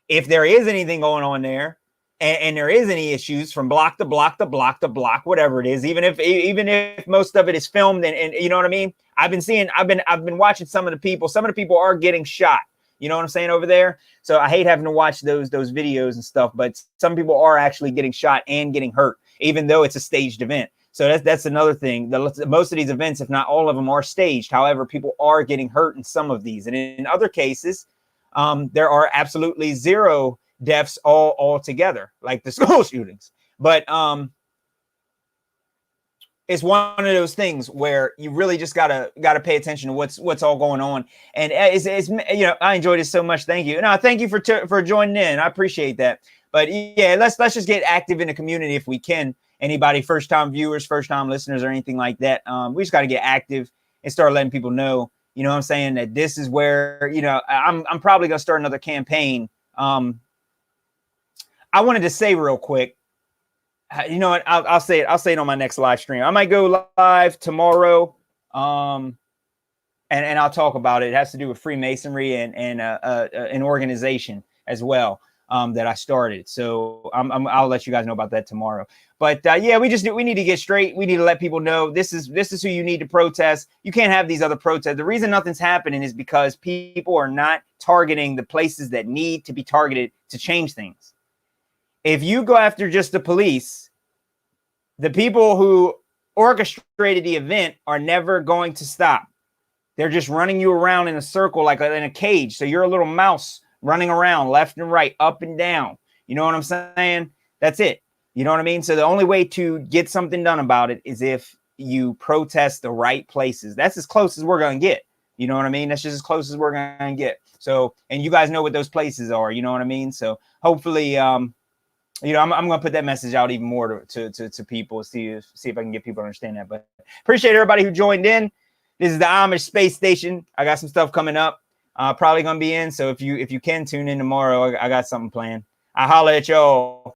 If there is anything going on there, and there is any issues from block to block to block to block, whatever it is, even if most of it is filmed and you know what I mean? I've been watching some of the people are getting shot. You know what I'm saying over there? So I hate having to watch those videos and stuff, but some people are actually getting shot and getting hurt, even though it's a staged event. So that's another thing. Most of these events, if not all of them, are staged. However, people are getting hurt in some of these. And in other cases, there are absolutely zero deaths all together, like the school shootings. But it's one of those things where you really just gotta pay attention to what's all going on. And it's you know, I enjoyed it so much. Thank you. No, thank you for joining in. I appreciate that. But yeah, let's just get active in the community if we can. Anybody, first time viewers, first time listeners, or anything like that. We just got to get active and start letting people know. You know what I'm saying? That this is where, you know, I'm probably gonna start another campaign. I wanted to say real quick, you know what? I'll say it on my next live stream. I might go live tomorrow, and I'll talk about it. It has to do with Freemasonry and an organization as well that I started. So I'll let you guys know about that tomorrow. But yeah, we need to get straight. We need to let people know this is who you need to protest. You can't have these other protests. The reason nothing's happening is because people are not targeting the places that need to be targeted to change things. If you go after just the police, the people who orchestrated the event are never going to stop. They're just running you around in a circle like in a cage. So you're a little mouse running around left and right, up and down. You know what I'm saying? That's it. You know what I mean? So the only way to get something done about it is if you protest the right places. That's as close as we're going to get. You know what I mean? That's just as close as we're going to get. So, and you guys know what those places are. You know what I mean? So hopefully, you know, I'm going to put that message out even more to people, see if I can get people to understand that. But appreciate everybody who joined in. This is the Amish Space Station. I got some stuff coming up. Probably going to be in. So if you can tune in tomorrow, I got something planned. I holler at y'all.